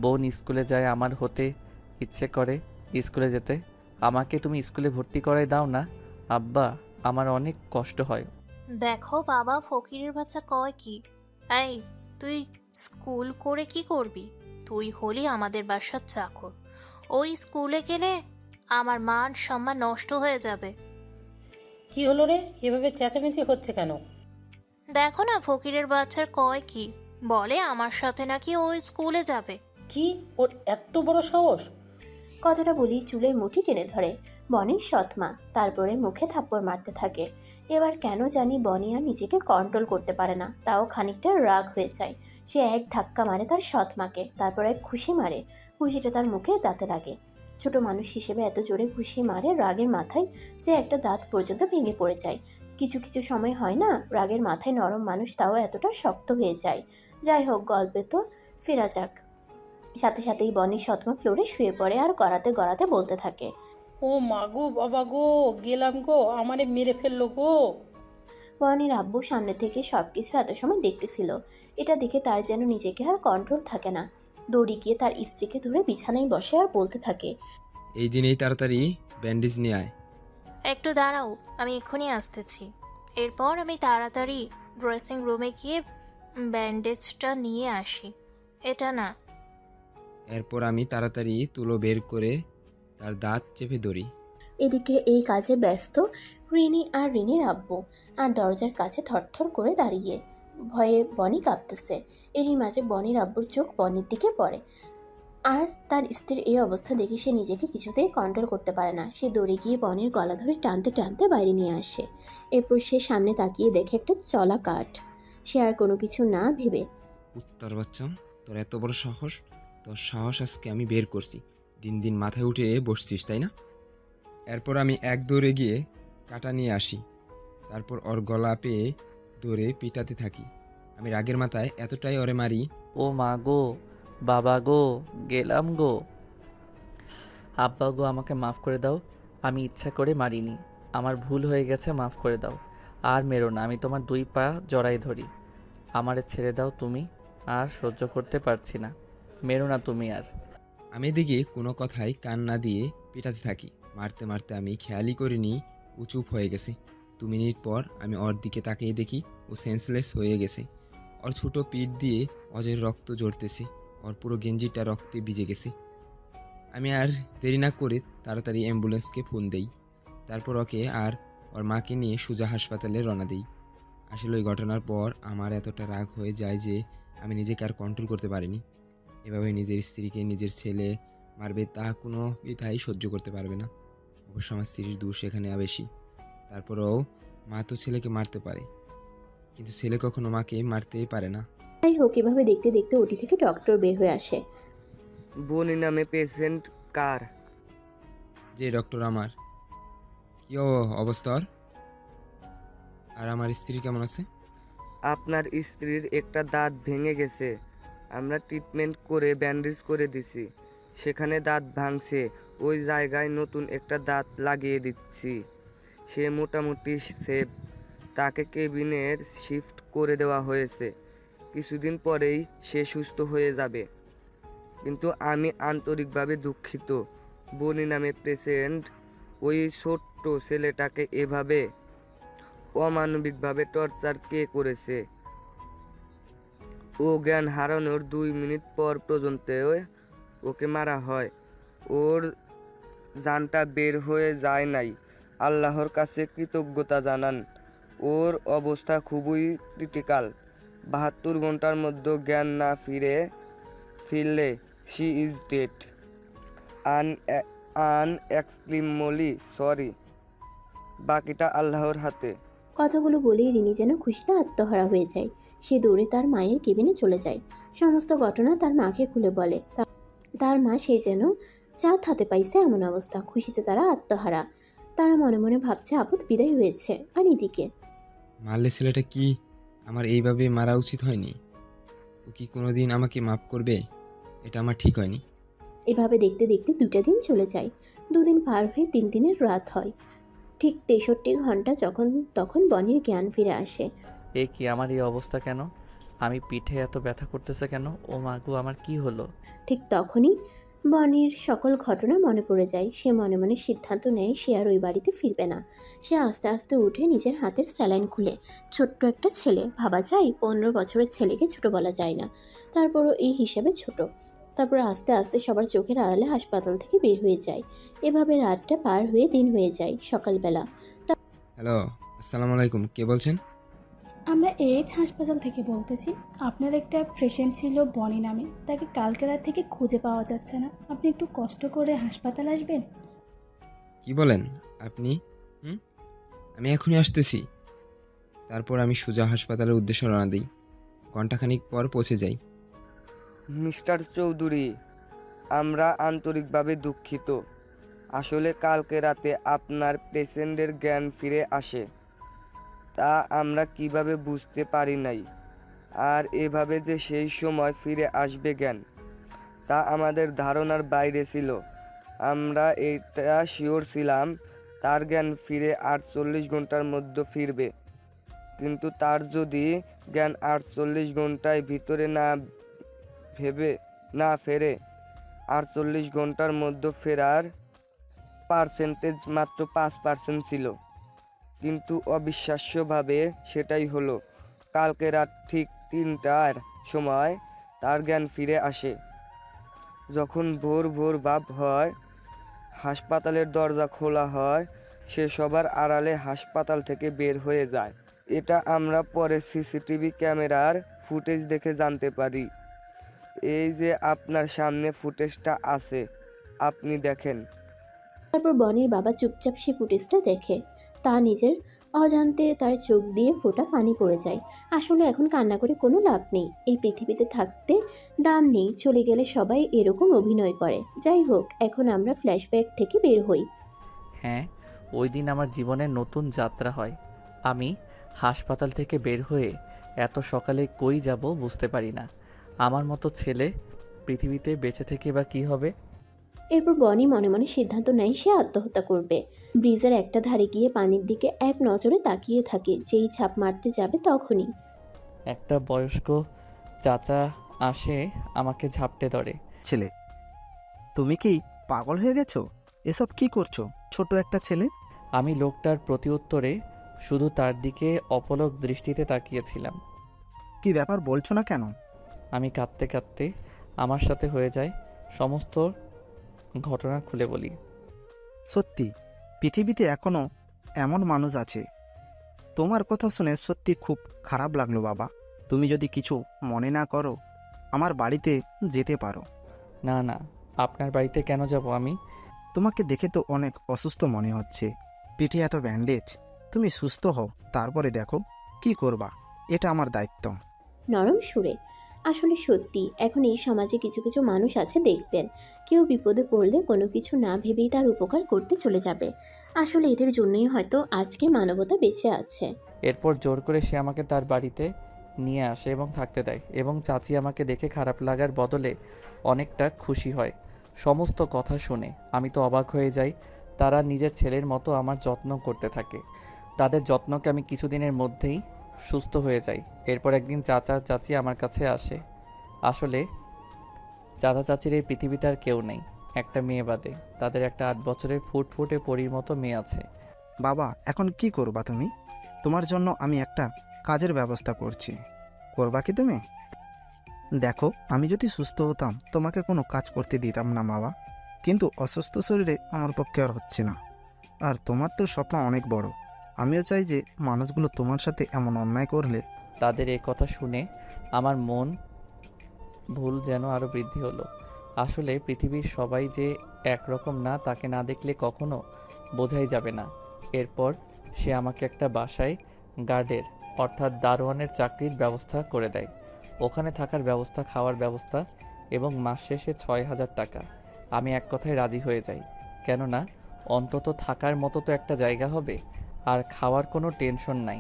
বোন স্কুলে যায়, আমার হতে ইচ্ছে করে স্কুলে যেতে। আমাকে তুমি স্কুলে ভর্তি করাই দাও না আব্বা, আমার অনেক কষ্ট হয়। দেখো বাবা, ফকিরের বাচ্চা কয় কি? এই, তুই স্কুল করে কি করবি? তুই হলি আমাদের বাসার চাকর। ওই স্কুলে গেলে আমার মান সম্মান নষ্ট হয়ে যাবে। কি হলো রে, এভাবে চেঁচামেচি হচ্ছে কেন? দেখো না ফকিরের বাচ্চার কয় কি, বলে আমার সাথে নাকি ওই স্কুলে যাবে। কি, ওর এত বড় সাহস? কথাটা বলি চুলের মুঠি টেনে ধরে বনির সৎমা, তারপরে মুখে থাপ্পড় মারতে থাকে। এবার কেন জানি বনি আর নিজেকে কন্ট্রোল করতে পারে না, তাও খানিকটা রাগ হয়ে যায়। সে এক ধাক্কা মারে তার সৎমাকে, তারপর এক ঘুষি মারে। ঘুষিটা তার মুখে দাঁতে লাগে। ছোট মানুষ হিসেবে এত জোরে ঘুষি মারে রাগের মাথায় যে একটা দাঁত পর্যন্ত ভেঙে পড়ে যায়। কিছু কিছু সময় হয় না, রাগের মাথায় নরম মানুষ তাও এতটা শক্ত হয়ে যায়। যাই হোক, গল্পে তো ফেরা যাক। সাথে সাথেই বনির সৎমা ফ্লোরে শুয়ে পড়ে আর গড়াতে গড়াতে বলতে থাকে, ও মা গো, বাবা গো, গেলাম গো, আমারে মেরে ফেললো গো। বনির আব্বু সামনে থেকে সবকিছু এত সময় দেখতেছিল। এটা দেখে তার যেন নিজেকে আর কন্ট্রোল থাকে না। দৌড়ে গিয়ে তার স্ত্রীকে ধরে বিছানায় বসে আর বলতে থাকে, এই দিনেই তাড়াতাড়ি ব্যান্ডেজ নিয়ে আয়। একটু দাঁড়াও, আমি এক্ষুনি আসতেছি। এরপর আমি তাড়াতাড়ি ড্রেসিং রুমে গিয়ে ব্যান্ডেজটা নিয়ে আসি। এটা না। এরপর আমি তাড়াতাড়ি তুলো বের করে তার দাঁত চেপে ধরি। এদিকে এই কাজে ব্যস্ত রিনি আর রিনির আব্বু, আর দরজার কাছে থরথর করে দাঁড়িয়ে ভয়ে বনি কাঁপতেছে। এরই মাঝে বনির আব্বুর চোখ বনির দিকে পড়ে, আর তার স্ত্রীর এই অবস্থা দেখে সে নিজেকে কিছুতেই কন্ট্রোল করতে পারে না। সে দৌড়ে গিয়ে বনির গলা ধরে টানতে টানতে বাইরে নিয়ে আসে। এরপর সে সামনে তাকিয়ে দেখে একটা চলা কাঠ। সে আর কোনো কিছু না ভেবে, উত্তর বাচ্চা, তোর এত বড় সাহস! তোর সাহস আজকে আমি বের করছি। দিন দিন মাথায় উঠে বসছিস, তাই না? এরপর আমি এক দৌড়ে গিয়ে কাটা নিয়ে আসি। তারপর ওর গলা পেয়ে ধরে পিটাতে থাকি। আমি রাগের মাথায় এতটাই ওরে মারি। ও মা গো, বাবা গো, গেলাম গো। আব্বা গো, আমাকে মাফ করে দাও। আমি ইচ্ছা করে মারিনি, আমার ভুল হয়ে গেছে, মাফ করে দাও। আর মেরো না, আমি তোমার 2 পা জড়াই ধরি। আমারে ছেড়ে দাও, তুমি আর সহ্য করতে পারছি না। মেরো না তুমি আর। আমি এদিকে কোনো কথাই কান না দিয়ে পেটাতে থাকি। মারতে মারতে আমি খেয়ালই করিনি ও চুপ হয়ে গেছে। 2 মিনিট পর আমি ওর দিকে তাকিয়ে দেখি ও সেন্সলেস হয়ে গেছে। ওর ছোট পিঠ দিয়ে অজের রক্ত ঝরতেছে। ওর পুরো গেঞ্জিটা রক্তে ভিজে গেছে। আমি আর দেরি না করে তাড়াতাড়ি অ্যাম্বুলেন্সকে ফোন দেই। তারপর ওকে আর ওর মাকে নিয়ে সোজা হাসপাতালে রওনা দিই। আসলে ওই ঘটনার পর আমার এতটা রাগ হয়ে যায় যে আমি নিজেকে আর কন্ট্রোল করতে পারিনি। এভাবে নিজের স্ত্রীকে নিজের ছেলে মারবে তা কোনো বিধাই সহ্য করতে পারবে না। অবশ্য আমার স্ত্রীর দোষ এখানে বেশি। তারপরেও মা তো ছেলেকে মারতে পারে, কিন্তু ছেলে কখনো মাকে মারতেই পারে না। যাই হোক, এভাবে দেখতে দেখতে ওটি থেকে ডক্টর বের হয়ে আসে। বনি নামে পেশেন্ট কার? যে ডক্টর আমার। কি অবস্থা ওর? আর আমার স্ত্রী কেমন আছে? আপনার স্ত্রীর একটা দাঁত ভেঙে গেছে, আমরা ট্রিটমেন্ট করে ব্যান্ডেজ করে দিছি। সেখানে দাঁত ভাঙছে, ওই জায়গায় নতুন একটা দাঁত লাগিয়ে দিচ্ছি। সে মোটামুটি সেফ, তাকে কেবিনের শিফট করে দেওয়া হয়েছে। কিছুদিন পরেই সে সুস্থ হয়ে যাবে। কিন্তু আমি আন্তরিকভাবে দুঃখিত, বনি নামে পেশেন্ট ওই ছোট্ট ছেলেটাকে এভাবে অমানবিকভাবে টর্চার কে করেছে? ও জ্ঞান হারানোর 2 মিনিট পর পর্যন্ত ওকে মারা হয়, ওর জানটা বের হয়ে যায় নাই। আল্লাহর কাছে কৃতজ্ঞতা জানান। ওর অবস্থা খুবই ক্রিটিক্যাল। 72 ঘন্টার মধ্যে জ্ঞান না ফিরলে she is dead. Extremely sorry, বাকিটা আল্লাহর হাতে। কথাগুলো বলেই রিনি যেন খুশিতে আত্মহারা হয়ে যায়। সে দৌড়ে তার মায়ের কেবিনে চলে যায়। সমস্ত ঘটনা তার মাকে খুলে বলে। তার মা সেই যেন চাঁদ হাতে পাইছে এমন অবস্থা। খুশিতে তারা আত্মহারা। তারা মনে মনে ভাবছে আপদ বিদায় হয়েছে। আর এদিকে মারলে ছেলেটা কি আমার এইভাবে মারা উচিত হয়নি? ও কি কোনোদিন আমাকে মাফ করবে? এটা আমার ঠিক হয়নি। এভাবে দেখতে দেখতে 2টা দিন চলে যায়। 2 দিন পার হয়ে 3 দিনের রাত হয়। ঠিক 63 ঘন্টা তখন বনির জ্ঞান ফিরে আসে। এ কি, আমার এই অবস্থা কেন? আমি পিঠে এত ব্যথা করতেছে কেন? ও মাগো, আমার কি হলো? ঠিক তখনই বনির সকল ঘটনা মনে পড়ে যায়। সে মনে মনে সিদ্ধান্ত নেয় সে আর ওই বাড়িতে ফিরবে না। সে আস্তে আস্তে উঠে নিজের হাতের স্যালাইন খুলে। ছোট্ট একটা ছেলে, ভাবা যায় 15 বছরের ছেলেকে ছোট বলা যায় না, তারপরও এই হিসেবে ছোট। তারপর আস্তে আস্তে সবার চোখের আড়ালে হাসপাতাল থেকে বের হয়ে যায়। এভাবে রাতটা পার হয়ে দিন হয়ে যায়। সকালবেলা হ্যালো, আসসালামু আলাইকুম। কে বলছেন? আমরা এইচ হাসপাতাল থেকে বলতেছি। আপনার একটা পেশেন্ট ছিল বনি নামে, তাকে কালকে রাত থেকে খুঁজে পাওয়া যাচ্ছে না। আপনি একটু কষ্ট করে হাসপাতাল আসবেন। কি বলেন আপনি? আমি এখনই আসতেছি। তারপর আমি সোজা হাসপাতালের উদ্দেশ্যে রওনা দিই। ঘণ্টাখানিক পর পৌঁছে যাই। মিস্টার চৌধুরী, আমরা আন্তরিকভাবে দুঃখিত। আসলে কালকে রাতে আপনার পেশেন্টের জ্ঞান ফিরে আসে, তা আমরা কিভাবে বুঝতে পারি নাই। আর এভাবে যে সেই সময় ফিরে আসবে জ্ঞান, তা আমাদের ধারণার বাইরে ছিল। আমরা এটা শিওর ছিলাম তার জ্ঞান ফিরে 48 ঘন্টার মধ্যে ফিরবে। কিন্তু তার যদি জ্ঞান 48 ঘন্টায় ভিতরে না ফেরে, 48 ঘন্টার মধ্যে ফেরার পার্সেন্টেজ মাত্র 5% ছিল। কিন্তু অবিশ্বাস্যভাবে সেটাই হলো। কালকে রাত ঠিক 3টার সময় তার জ্ঞান ফিরে আসে। যখন ভোর ভোর ভাব হয়, হাসপাতালের দরজা খোলা হয়, সে সবার আড়ালে হাসপাতাল থেকে বের হয়ে যায়। এটা আমরা পরে সিসিটিভি ক্যামেরার ফুটেজ দেখে জানতে পারি। এই যে আপনার সামনে ফুটেজটা আছে, আপনি দেখেন। তারপর বনির বাবা চুপচাপ সে ফুটেজটা দেখে। তা নিজের অজান্তে তার চোখ দিয়ে ফোঁটা পানি পড়ে যায়। আসলে এখন কান্না করে কোনো লাভ নেই। এই পৃথিবীতে থাকতে দাম নেই। চলে গেলে সবাই এরকম অভিনয় করে। যাই হোক, এখন আমরা ফ্ল্যাশব্যাক থেকে বের হই। হ্যাঁ, ওই দিন আমার জীবনের নতুন যাত্রা হয়। আমি হাসপাতাল থেকে বের হয়ে এত সকালে কই যাব বুঝতে পারি না। আমার মতো ছেলে পৃথিবীতে বেঁচে থেকে বা কী হবে? এরপর বনি মনে মনে সিদ্ধান্ত নেয় সে আত্মহত্যা করবে। ব্রিজের একটা ধারে গিয়ে পানির দিকে এক নজরে তাকিয়ে থাকে। যেই ঝাঁপ মারতে যাবে তখনই একটা বয়স্ক চাচা আসে আমাকে ঝাপটে ধরে। ছেলে, তুমি কি পাগল হয়ে গেছো? এসব কি করছো ছোট একটা ছেলে? আমি লোকটার প্রতি উত্তরে শুধু তার দিকে অপলক দৃষ্টিতে তাকিয়েছিলাম। কি ব্যাপার বলছো না কেন? আমি কাঁদতে কাঁদতে আমার সাথে হয়ে যায় সমস্ত ঘটনা খুলে বলি। সত্যি পৃথিবীতে এখনো এমন মানুষ আছে। তোমার কথা শুনে সত্যি খুব খারাপ লাগলো বাবা। তুমি যদি কিছু মনে না করো আমার বাড়িতে যেতে পারো। না না, আপনার বাড়িতে কেন যাব আমি? তোমাকে দেখে তো অনেক অসুস্থ মনে হচ্ছে, পিঠে এত ব্যান্ডেজ। তুমি সুস্থ হও, তারপরে দেখো কি করবা। এটা আমার দায়িত্ব। নরম সুরে। আসলে সত্যি এখন এই সমাজে কিছু কিছু মানুষ আছে, দেখবেন কেউ বিপদে পড়লে কোনো কিছু না ভেবেই তার উপকার করতে চলে যাবে। আসলে এদের জন্যই হয়তো আজকে মানবতা বেঁচে আছে। এরপর জোর করে সে আমাকে তার বাড়িতে নিয়ে আসে এবং থাকতে দেয়, এবং চাচি আমাকে দেখে খারাপ লাগার বদলে অনেকটা খুশি হয়। সমস্ত কথা শুনে আমি তো অবাক হয়ে যাই। তারা নিজের ছেলের মতো আমার যত্ন করতে থাকে। তাদের যত্নকে আমি কিছুদিনের মধ্যেই সুস্থ হয়ে যাই। এরপর একদিন চাচার চাচি আমার কাছে আসে। আসলে চাচা চাচির এই পৃথিবীতে আর কেউ নেই, একটা মেয়ে বাদে। তাদের একটা 8 বছরের ফুটফুটে পরীর মতো মেয়ে আছে। বাবা, এখন কি করবা তুমি? তোমার জন্য আমি একটা কাজের ব্যবস্থা করছি, করবা কি তুমি? দেখো, আমি যদি সুস্থ হতাম তোমাকে কোনো কাজ করতে দিতাম না বাবা, কিন্তু অসুস্থ শরীরে আমার পক্ষে আর হচ্ছে না। আর তোমার তো স্বপ্ন অনেক বড়। আমিও চাই যে মানুষগুলো তোমার সাথে এমন অন্যায় করলে। তাদের এই কথা শুনে আমার মন ভুল যেন আরও বৃদ্ধি হলো। আসলে পৃথিবীর সবাই যে একরকম না, তাকে না দেখলে কখনো বোঝাই যাবে না। এরপর সে আমাকে একটা বাসায় গার্ডের অর্থাৎ দারোয়ানের চাকরির ব্যবস্থা করে দেয়। ওখানে থাকার ব্যবস্থা, খাওয়ার ব্যবস্থা এবং মাস শেষে 6,000 টাকা। আমি এক কথায় রাজি হয়ে যাই, কেননা অন্তত থাকার মতো তো একটা জায়গা হবে, আর খাওয়ার কোনো টেনশন নাই।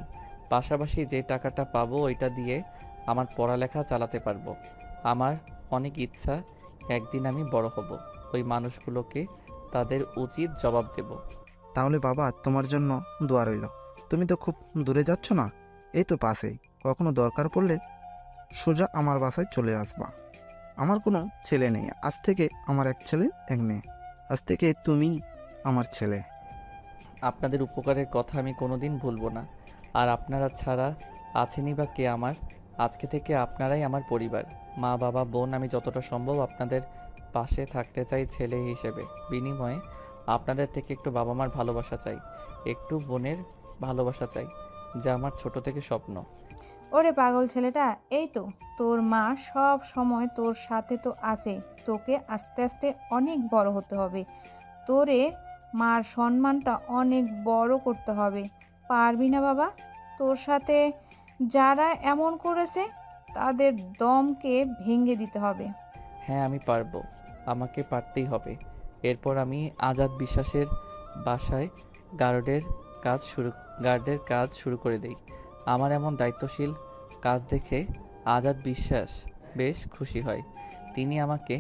পাশাপাশি যে টাকাটা পাবো ওইটা দিয়ে আমার পড়ালেখা চালাতে পারবো। আমার অনেক ইচ্ছা একদিন আমি বড় হব, ওই মানুষগুলোকে তাদের উচিত জবাব দেব। তাহলে বাবা, তোমার জন্য দোয়া রইল। তুমি তো খুব দূরে যাচ্ছ না, এই তো পাশেই। কখনো দরকার পড়লে সোজা আমার বাসায় চলে আসবা। আমার কোনো ছেলে নেই, আজ থেকে আমার এক ছেলে এক মেয়ে। আজ থেকে তুমি আমার ছেলে। আপনাদের উপকারের কথা আমি কোনোদিন ভুলবো না। আর আপনারা ছাড়া আছেনই বা কে আমার? আজকে থেকে আপনারাই আমার পরিবার। মা, বাবা, বোন, আমি যতটা সম্ভব আপনাদের পাশে থাকতে চাই ছেলে হিসেবে। বিনিময়ে আপনাদের থেকে একটু বাবা মার ভালোবাসা চাই, একটু বোনের ভালোবাসা চাই, যা আমার ছোট থেকে স্বপ্ন। ওরে পাগল ছেলেটা, এই তো তোর মা সব সময় তোর সাথে তো আছে। তোকে আস্তে আস্তে অনেক বড় হতে হবে। তোরে মার সম্মানটা অনেক বড় করতে হবে। পারবি না বাবা? তোর সাথে যারা এমন করেছে তাদের দমকে ভেঙে দিতে হবে। হ্যাঁ, আমি পারবো, আমাকে পারতেই হবে। এরপর আমি আজাদ বিশ্বাসের বাসায় গার্ডের কাজ শুরু করে দেই। আমার এমন দায়িত্বশীল কাজ দেখে আজাদ বিশ্বাস বেশ খুশি হয়। তিনি আমাকে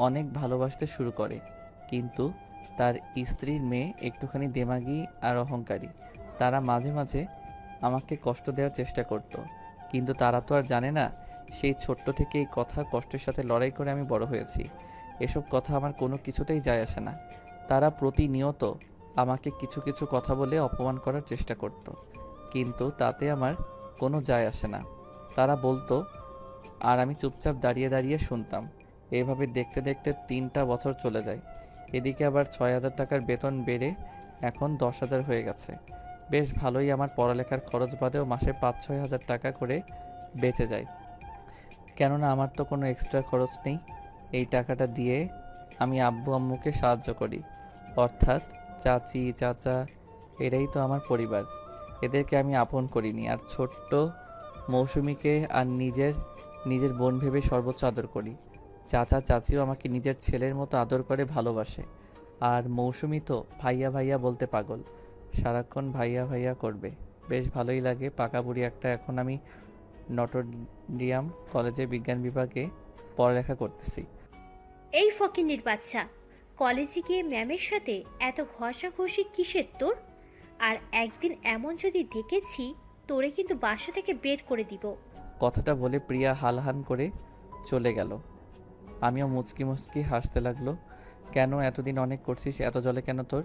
অনেক ভালোবাসতে শুরু করে। কিন্তু তার স্ত্রীর মেয়ে একটুখানি দেমাগী আর অহংকারী। তারা মাঝে মাঝে আমাকে কষ্ট দেওয়ার চেষ্টা করত, কিন্তু তারা তো আর জানে না সেই ছোট্ট থেকে এই কথা কষ্টের সাথে লড়াই করে আমি বড় হয়েছি। এসব কথা আমার কোনো কিছুতেই যায় আসে না। তারা প্রতিনিয়ত আমাকে কিছু কিছু কথা বলে অপমান করার চেষ্টা করত, কিন্তু তাতে আমার কোনো যায় আসে না। তারা বলতো আর আমি চুপচাপ দাঁড়িয়ে দাঁড়িয়ে শুনতাম। এভাবে দেখতে দেখতে 3টা বছর চলে যায়। এদিকে আবার 6,000 টাকার বেতন বেড়ে এখন 10,000 হয়ে গেছে। বেশ ভালোই আমার পড়ালেখার খরচ বাদেও মাসে 5-6 হাজার টাকা করে বেঁচে যায়, কেননা আমার তো কোনো এক্সট্রা খরচ নেই। এই টাকাটা দিয়ে আমি আব্বু আম্মুকে সাহায্য করি, অর্থাৎ চাচি চাচা, এরাই তো আমার পরিবার। এদেরকে আমি আপন করিনি, আর ছোট্ট মৌসুমীকে আর নিজের বোন ভেবে সর্বোচ্চ আদর করি। চাচা চাচিও আমাকে নিজের ছেলের মতো আদর করে ভালোবাসে। আর মৌসুমী তো ভাইয়া ভাইয়া বলতে পাগল, সারাক্ষণ ভাইয়া ভাইয়া করবে। বেশ ভালোই লাগে। পাকা বুড়ি একটা। এখন আমি নটরডিয়াম কলেজে বিজ্ঞান বিভাগে পড়ালেখা করতেছি। এই ফকিন্নির বাচ্চা, কলেজে গিয়ে ম্যামের সাথে এত ঘষাঘষি কিসের তোর? আর একদিন এমন যদি দেখেছি তোরে কিন্তু বাসা থেকে বের করে দিব। কথাটা বলে প্রিয়া হালহান করে চলে গেল। আমিও মুচকি মুচকি হাসতে লাগলো। কেন এতদিন অনেক করছিস, এত জলে কেন তোর?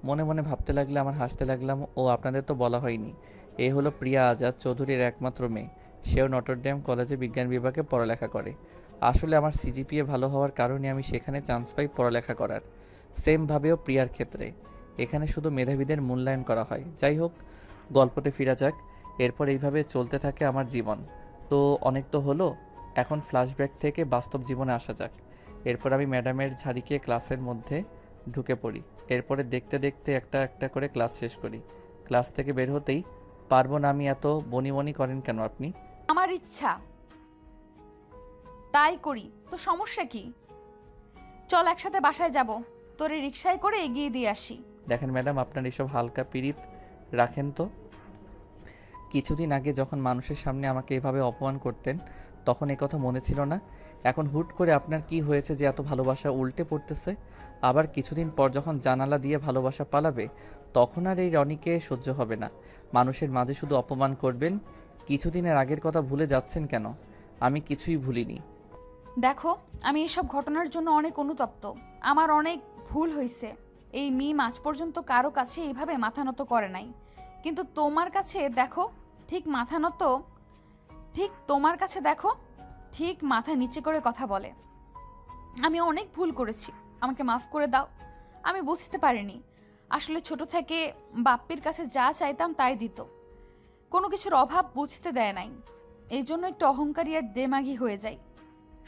মনে মনে ভাবতে লাগলে আমার হাসতে লাগলাম। ও আপনাদের তো বলা হয়নি, এ হলো প্রিয়া আজাদ চৌধুরীর একমাত্র মেয়ে। সেও নটরডেম কলেজে বিজ্ঞান বিভাগে পড়ালেখা করে। আসলে আমার সিজিপিএ ভালো হওয়ার কারণে আমি সেখানে চান্স পাই পড়ালেখা করার। সেমভাবেও প্রিয়ার ক্ষেত্রে। এখানে শুধু মেধাবীদের মূল্যায়ন করা হয়। যাই হোক, গল্পতে ফিরা যাক। এরপর এইভাবে চলতে থাকে আমার জীবন। তো অনেক তো হলো, এখন ফ্ল্যাশব্যাক থেকে বাস্তব জীবনে আসা যাক। এরপর আমি ম্যাডামের ঝাড়িকে ক্লাসের মধ্যে ঢুকে পড়ি। এরপরে দেখতে দেখতে একটা একটা করে ক্লাস শেষ করি। ক্লাস থেকে বের হতেই, পারবো না আমি, এত বনি বনি করেন কেন আপনি? আমার ইচ্ছা তাই করি, তো সমস্যা কি? চল একসাথে বাসায় যাব, তোরে রিকশায় করে এগিয়ে দিয়ে আসি। দেখেন ম্যাডাম, আপনার এসব হালকা পিরিত রাখেন তো। কিছুদিন আগে যখন মানুষের সামনে আমাকে এভাবে অপমান করতেন, তখন এ কথা মনে ছিল না? এখন হুট করে আপনার কি হয়েছে যে এত ভালোবাসা উল্টে পড়তেছে? আবার কিছুদিন পর যখন জানালা দিয়ে ভালোবাসা পালাবে, তখন আর এই রনিকে সহ্য হবে না। মানুষের মাঝে শুধু অপমান করবেন। কিছুদিনের আগের কথা ভুলে যাচ্ছেন কেন? আমি কিছুই ভুলিনি। দেখো, আমি এসব ঘটনার জন্য অনেক অনুতপ্ত। আমার অনেক ভুল হয়েছে। এই মিম আজ পর্যন্ত কারো কাছে এইভাবে মাথা নত করে নাই, কিন্তু তোমার কাছে দেখো ঠিক মাথা নত, ঠিক তোমার কাছে দেখো ঠিক মাথা নিচে করে কথা বলে। আমি অনেক ভুল করেছি, আমাকে মাফ করে দাও। আমি বুঝতে পারিনি, আসলে ছোট থেকে বাপ্পির কাছে যা চাইতাম তাই দিত, কোনো কিছুর অভাব বুঝতে দেয় নাই। এই জন্য একটু অহংকারী আর দেমাগি হয়ে যাই।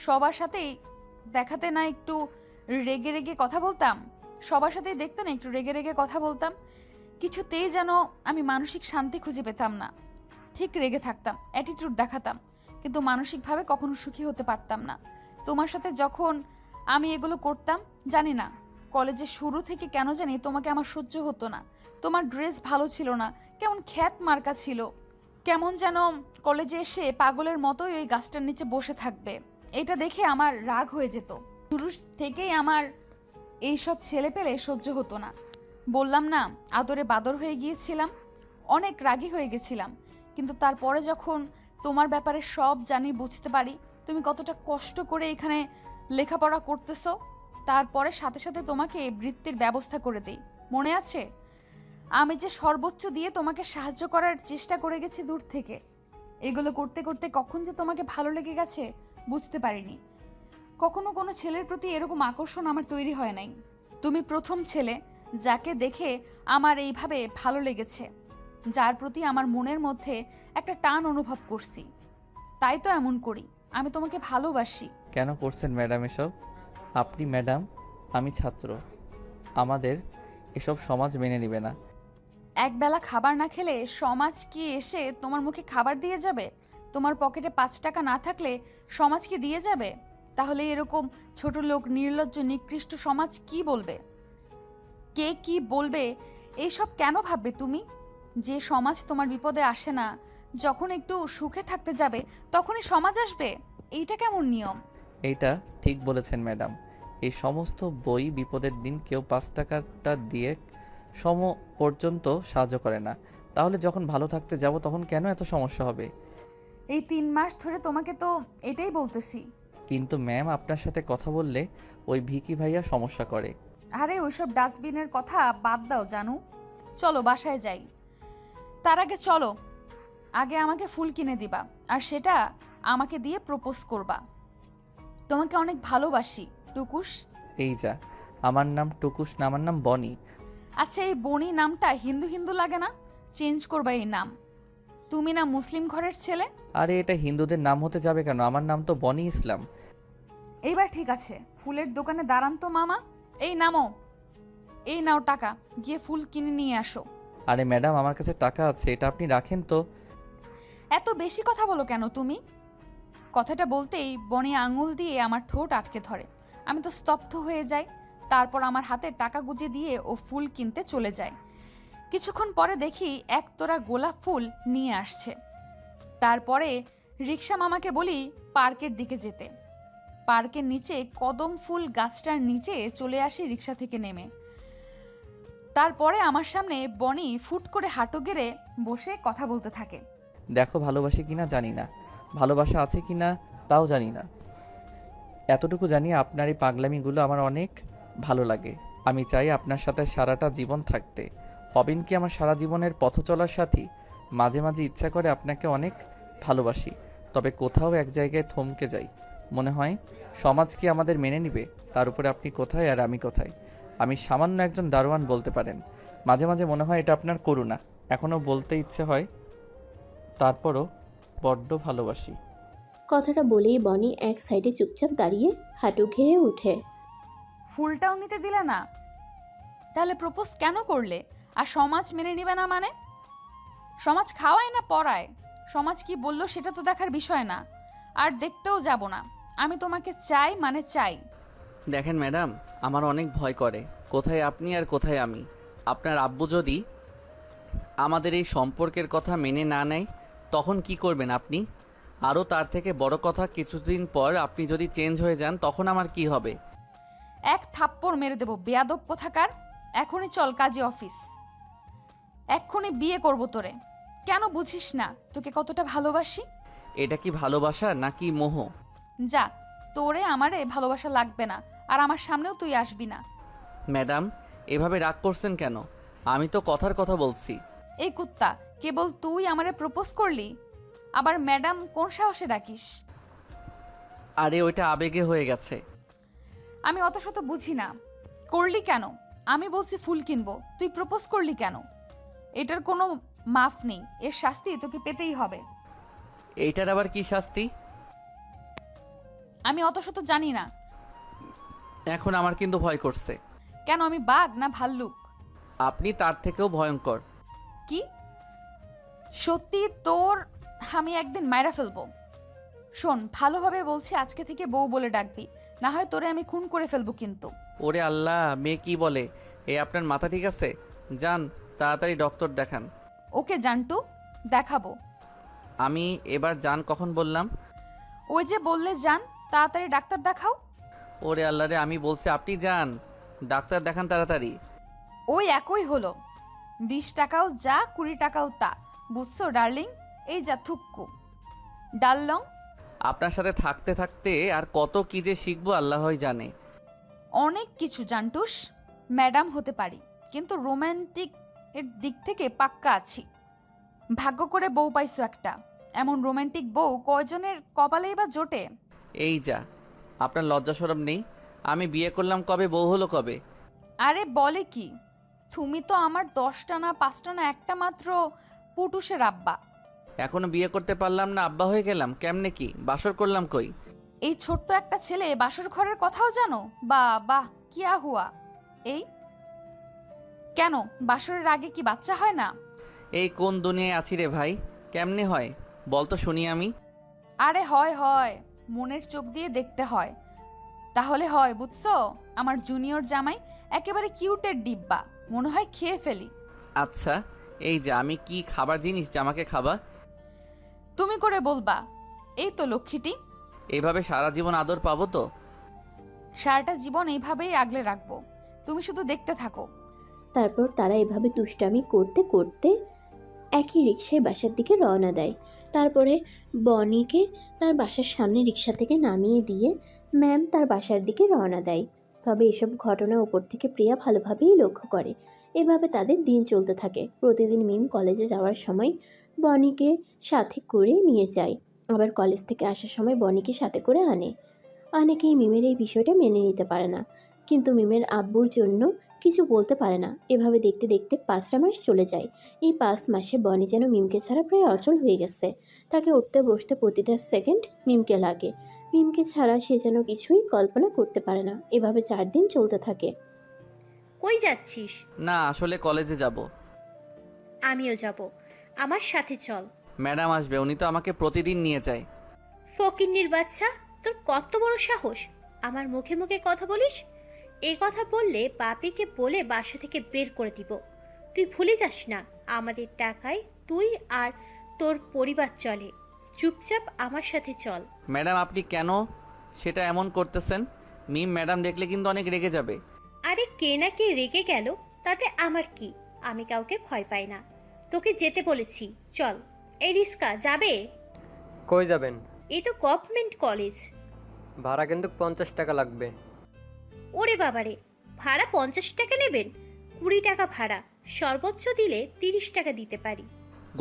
সবার সাথেই দেখাতে না একটু রেগে রেগে কথা বলতাম, সবার সাথেই দেখতে না একটু রেগে রেগে কথা বলতাম। কিছুতেই যেন আমি মানসিক শান্তি খুঁজে পেতাম না। ঠিক রেগে থাকতাম, অ্যাটিটিউড দেখাতাম, কিন্তু মানসিকভাবে কখনো সুখী হতে পারতাম না। তোমার সাথে যখন আমি এগুলো করতাম, জানি না কলেজের শুরু থেকে কেন জানি তোমাকে আমার সহ্য হতো না। তোমার ড্রেস ভালো ছিল না, কেমন খ্যাত মার্কা ছিল, কেমন যেন কলেজে এসে পাগলের মতোই ওই গাছটার নিচে বসে থাকবে। এটা দেখে আমার রাগ হয়ে যেত। শুরু থেকেই আমার এইসব ছেলে পেলে সহ্য হতো না। বললাম না, আদরে বাদর হয়ে গিয়েছিলাম, অনেক রাগী হয়ে গেছিলাম। কিন্তু তারপরে যখন তোমার ব্যাপারে সব জানি, বুঝতে পারি তুমি কতটা কষ্ট করে এখানে লেখাপড়া করতেছো, তারপরে সাথে সাথে তোমাকে বৃত্তির ব্যবস্থা করে দেই। মনে আছে আমি যে সর্বোচ্চ দিয়ে তোমাকে সাহায্য করার চেষ্টা করে গেছি দূর থেকে। এগুলো করতে করতে কখন যে তোমাকে ভালো লেগে গেছে বুঝতে পারিনি। কখনো কোনো ছেলের প্রতি এরকম আকর্ষণ আমার তৈরি হয় নাই। তুমি প্রথম ছেলে যাকে দেখে আমার এইভাবে ভালো লেগেছে, যার প্রতি আমার মনের মধ্যে একটা টান অনুভব করছি। তাই তো এমন করি, আমি তোমাকে ভালোবাসি। কেন করছেন ম্যাডাম এসব? আপনি ম্যাডাম, আমি ছাত্র। আমাদের এসব সমাজ মেনে নেবে না। একবেলা খাবার না খেলে সমাজ কি এসে তোমার মুখে খাবার দিয়ে যাবে? তোমার পকেটে 5 টাকা না থাকলে সমাজ কি দিয়ে যাবে? তাহলে এরকম ছোট লোক, নির্লজ্জ, নিকৃষ্ট সমাজ কি বলবে? কে কি বলবে এইসব কেন ভাববে তুমি? যে সমাজ তোমার বিপদে আসে না, যখন একটু সুখে থাকতে যাবে তখনই সমাজ আসবে। এইটা কেমন নিয়ম? এইটা ঠিক বলেছেন ম্যাডাম। এই সমস্ত বই বিপদের দিন কেউ 5 টাকাটা দিয়ে সম পর্যন্ত সাহায্য করে না। তাহলে যখন ভালো থাকতে যাব তখন কেন এত সমস্যা হবে? এই 3 মাস ধরে তোমাকে তো এটাই বলতেছি। কিন্তু ম্যাম, আপনার সাথে কথা বললে ওই ভিকি ভাইয়া সমস্যা করে। আরে ওইসব ডাস্টবিনের কথা বাদ দাও জানু, চলো বাসায় যাই। তার আগে চলো, আগে আমাকে ফুল কিনে দিবা, আর সেটা আমাকে দিয়ে প্রপোজ করবা। তোমাকে অনেক ভালোবাসি টুকুস। এই যা, আমার নাম টুকুস না, আমার নাম বনি। আচ্ছা, এই বনি নামটা হিন্দু হিন্দু লাগে না? চেঞ্জ করবা এই নাম। তুমি না মুসলিম ঘরের ছেলে? আরে এটা হিন্দুদের নাম হতে যাবে কেন? আমার নাম তো বনি ইসলাম। এইবার ঠিক আছে, ফুলের দোকানে দাঁড়ান তো মামা। এই নামো, এই নাও টাকা, গিয়ে ফুল কিনে নিয়ে আসো। আরে ম্যাডাম, আমার কাছে টাকা আছে, এটা আপনি রাখেন তো। এত বেশি কথা বলো কেন তুমি? কথাটা বলতেই বনি আঙুল দিয়ে আমার ঠোঁট আটকে ধরে। আমি তো স্তব্ধ হয়ে যাই। তারপর আমার হাতে টাকা গুজে দিয়ে ও ফুল কিনতে চলে যায়। কিছুক্ষণ পরে দেখি একতোড়া গোলাপ ফুল নিয়ে আসছে। তারপরে রিক্সা মামাকে বলি পার্কের দিকে যেতে। পার্কের নিচে কদম ফুল গাছটার নিচে চলে আসি রিক্সা থেকে নেমে। তারপরে আমার সামনে বনি ফুট করে হাঁটু গেড়ে বসে কথা বলতে থাকে। দেখো, ভালোবাসি কিনা জানি না, ভালোবাসা আছে কিনা তাও জানি না, এতটুকু জানি আপনার এই পাগলামিগুলো আমার অনেক ভালো লাগে। আমি চাই আপনার সাথে সারাটা জীবন থাকতে। হবেন কি আমার সারা জীবনের পথ চলার সাথী? মাঝে মাঝে ইচ্ছা করে আপনাকে অনেক ভালোবাসি, তবে কোথাও এক জায়গায় থমকে যাই। মনে হয় সমাজ কি আমাদের মেনে নিবে? তার উপরে আপনি কোথায় আর আমি কোথায়? আমি সামান্য একজন দারোয়ান বলতে পারেন। মাঝে মাঝে মনে হয় এটা আপনার করুণা। এখনও বলতে ইচ্ছে হয়, তারপরও বড্ড ভালোবাসি। কথাটা বলেই বনি এক সাইডে চুপচাপ দাঁড়িয়ে হাঁটু ঘেরে ওঠে। ফুলটাও নিতে দিলে না, তাহলে প্রপোজ কেন করলে? আর সমাজ মেনে নেবে না মানে? সমাজ খাওয়ায় না পড়ায়? সমাজ কি বললো সেটা তো দেখার বিষয় না, আর দেখতেও যাব না। আমি তোমাকে চাই মানে চাই। দেখেন ম্যাডাম, আমার অনেক ভয় করে, কোথায় আপনি আর কোথায় আমি। আপনার আব্বু যদি আমাদের এই সম্পর্কের কথা মেনে না নেয়, তখন কি করবেন আপনি? আরও তার থেকে বড় কথা, কিছুদিন পর আপনি যদি চেঞ্জ হয়ে যান, তখন আমার কি হবে? এক থাপ্পড় মেরে দেবো বেয়াদব কোথাকার। এখনই চল কাজী অফিস, এক্ষুনি বিয়ে করব তোরে। কেন বুঝিস না তোকে কতটা ভালোবাসি? এটা কি ভালোবাসা নাকি মোহ? যা, তোরে আমারে ভালোবাসা লাগবে না, আর আমার সামনেও তুই আসবি না। ম্যাডাম, এভাবে রাগ করছেন কেন? আমি তো কথার কথা বলছি। এই কুত্তা, কেবল তুই আমারে প্রপোজ করলি, আবার ম্যাডাম কোন সাহসে ডাকিস? আরে ওইটা আবেগে হয়ে গেছে। আমি অত শত বুঝি না। করলি কেন? আমি বলছি ফুল কিনবো, তুই প্রপোজ করলি কেন? এটার কোনো মাফ নেই, এর শাস্তি তোকে পেতেই হবে। এইটার আবার কি শাস্তি? আমি অত শত জানি না। এখন আমার কিন্তু ভয় করছে। কেন, আমি বাঘ না ভাল্লুক? আপনি তার থেকেও ভয়ঙ্কর। কি? সত্যি তোর আমি একদিন মাইরা ফেলবো। শোন, ভালোভাবে বলছি, আজকে থেকে বউ বলে ডাকবি, না হয় তোরে আমি খুন করে ফেলবো কিন্তু। ওরে আল্লাহ, মেয়ে কি বলে? আপনার মাথা ঠিক আছে? যান তাড়াতাড়ি ডক্টর দেখান। ওকে জানটু, দেখাবো। আমি এবার যান কখন বললাম? ওই যে বললে যান, তাড়াতাড়ি ডাক্তার দেখাও। ওরে আল্লাহ রে, আমি বলছি আপনি যান ডাক্তার দেখান তাড়াতাড়ি। ওই একই হলো, 20 টাকাও যা 20 টাকাও তা, বুঝছো ডার্লিং? এই যা থুক্কু ডাললং। আপনার সাথে থাকতে থাকতে আর কত কি যে শিখবো আল্লাহই জানে। অনেক কিছু জানটুস। ম্যাডাম হতে পারি, কিন্তু রোমান্টিক এর দিক থেকে পাক্কা আছি। ভাগ্য করে বউ পাইছো একটা, এমন রোমান্টিক বউ কয়জনের কপালেই বা জোটে? এই যা, আপনার লজ্জা শরম নেই? আমি বিয়ে করলাম কবে, বউ হলো কবে? আরে বলে কি, তুমি তো আমার 10টা না 5টা না একটা মাত্র পুটুসের আব্বা। এখনো বিয়ে করতে পারলাম না, আব্বা হয়ে গেলাম কেমনে? কি বাসর করলাম কই? এই ছোট্ট একটা ছেলে বাসর ঘরের কথাও জানো? বাহ বাহ, কিয়া হুয়া। এই কেন, বাসরের আগে কি বাচ্চা হয় না? এই কোন দুনিয়ায় আছি রে ভাই, কেমনে হয় বল তো শুনি আমি। আরে হয় হয়, মনের চোখ দিয়ে দেখতে হয়, তাহলে হয়, বুঝছো? আমার জুনিয়র জামাই একেবারে কিউটের ডিব্বা, মনে হয় খেয়ে ফেলি। আচ্ছা, এই যে আমি কি খাবার জিনিস যে আমাকে খাবা? তুমি করে বলবা। এই তো লক্ষ্মীটি, এইভাবে সারা জীবন আদর পাবো তো? সারাটা জীবন এইভাবেই আগলে রাখবো, তুমি শুধু দেখতে থাকো। তারপর তারা এভাবে দুষ্টামি করতে করতে একই রিকশায় বাসার দিকে রওনা দেয়। তারপরে বনিকে তার বাসার সামনে রিকশা থেকে নামিয়ে দিয়ে ম্যাম তার বাসার দিকে রওনা দেয়। তবে এসব ঘটনা উপর থেকে প্রিয়া ভালোভাবেই লক্ষ্য করে। এভাবে তাদের দিন চলতে থাকে। প্রতিদিন মিম কলেজে যাওয়ার সময় বনিকে সাথে করে নিয়ে যায়, আবার কলেজ থেকে আসার সময় বনিকে সাথে করে আনে। অনেকেই মিমের এই বিষয়টা মেনে নিতে পারে না, কিন্তু মিমের আব্বুর জন্য কিছু বলতে পারে না। এভাবে দেখতে দেখতে 5টা মাস চলে যায়। এই 5 মাসে বনি যেন মিমকে ছাড়া প্রায় অচল হয়ে গেছে। তাকে উঠতে বসতে প্রতিটা সেকেন্ড মিমকে লাগে। মিমকে ছাড়া সে যেন কিছুই কল্পনা করতে পারে না। এভাবে 4 দিন চলতে থাকে। কই যাচ্ছিস? না, আসলে কলেজে যাব। আমিও যাব, আমার সাথে চল। ম্যাডাম আসবে, উনি তো আমাকে প্রতিদিন নিয়ে যায়। ফকিন্নির বাচ্চা, তোর কত বড় সাহস আমার মুখে মুখে কথা বলিস? এই কথা বললে বাপিকে বলে বাসা থেকে বের করে দিব। তুই ভুলে যাস না, আমাদের টাকায় তুই আর তোর পরিবার চলে। চুপচাপ আমার সাথে চল। ম্যাডাম আপনি কেন সেটা এমন করতেছেন? মিম ম্যাডাম দেখলে কিন্তু অনেক রেগে যাবে। আরে কে না কে রেগে গেল তাতে আমার কি? আমি কাউকে ভয় পাই না। তোকে যেতে বলেছি, চল। এই রিস্কা যাবে? কই যাবেন? এই তো গভর্নমেন্ট কলেজ। ভাড়া কিন্তু 50 টাকা লাগবে। ওরে বাবারে, ভাড়া 50 টাকা নেবেন? 20 টাকা ভাড়া, সর্বোচ্চ দিলে 30 টাকা দিতে পারি।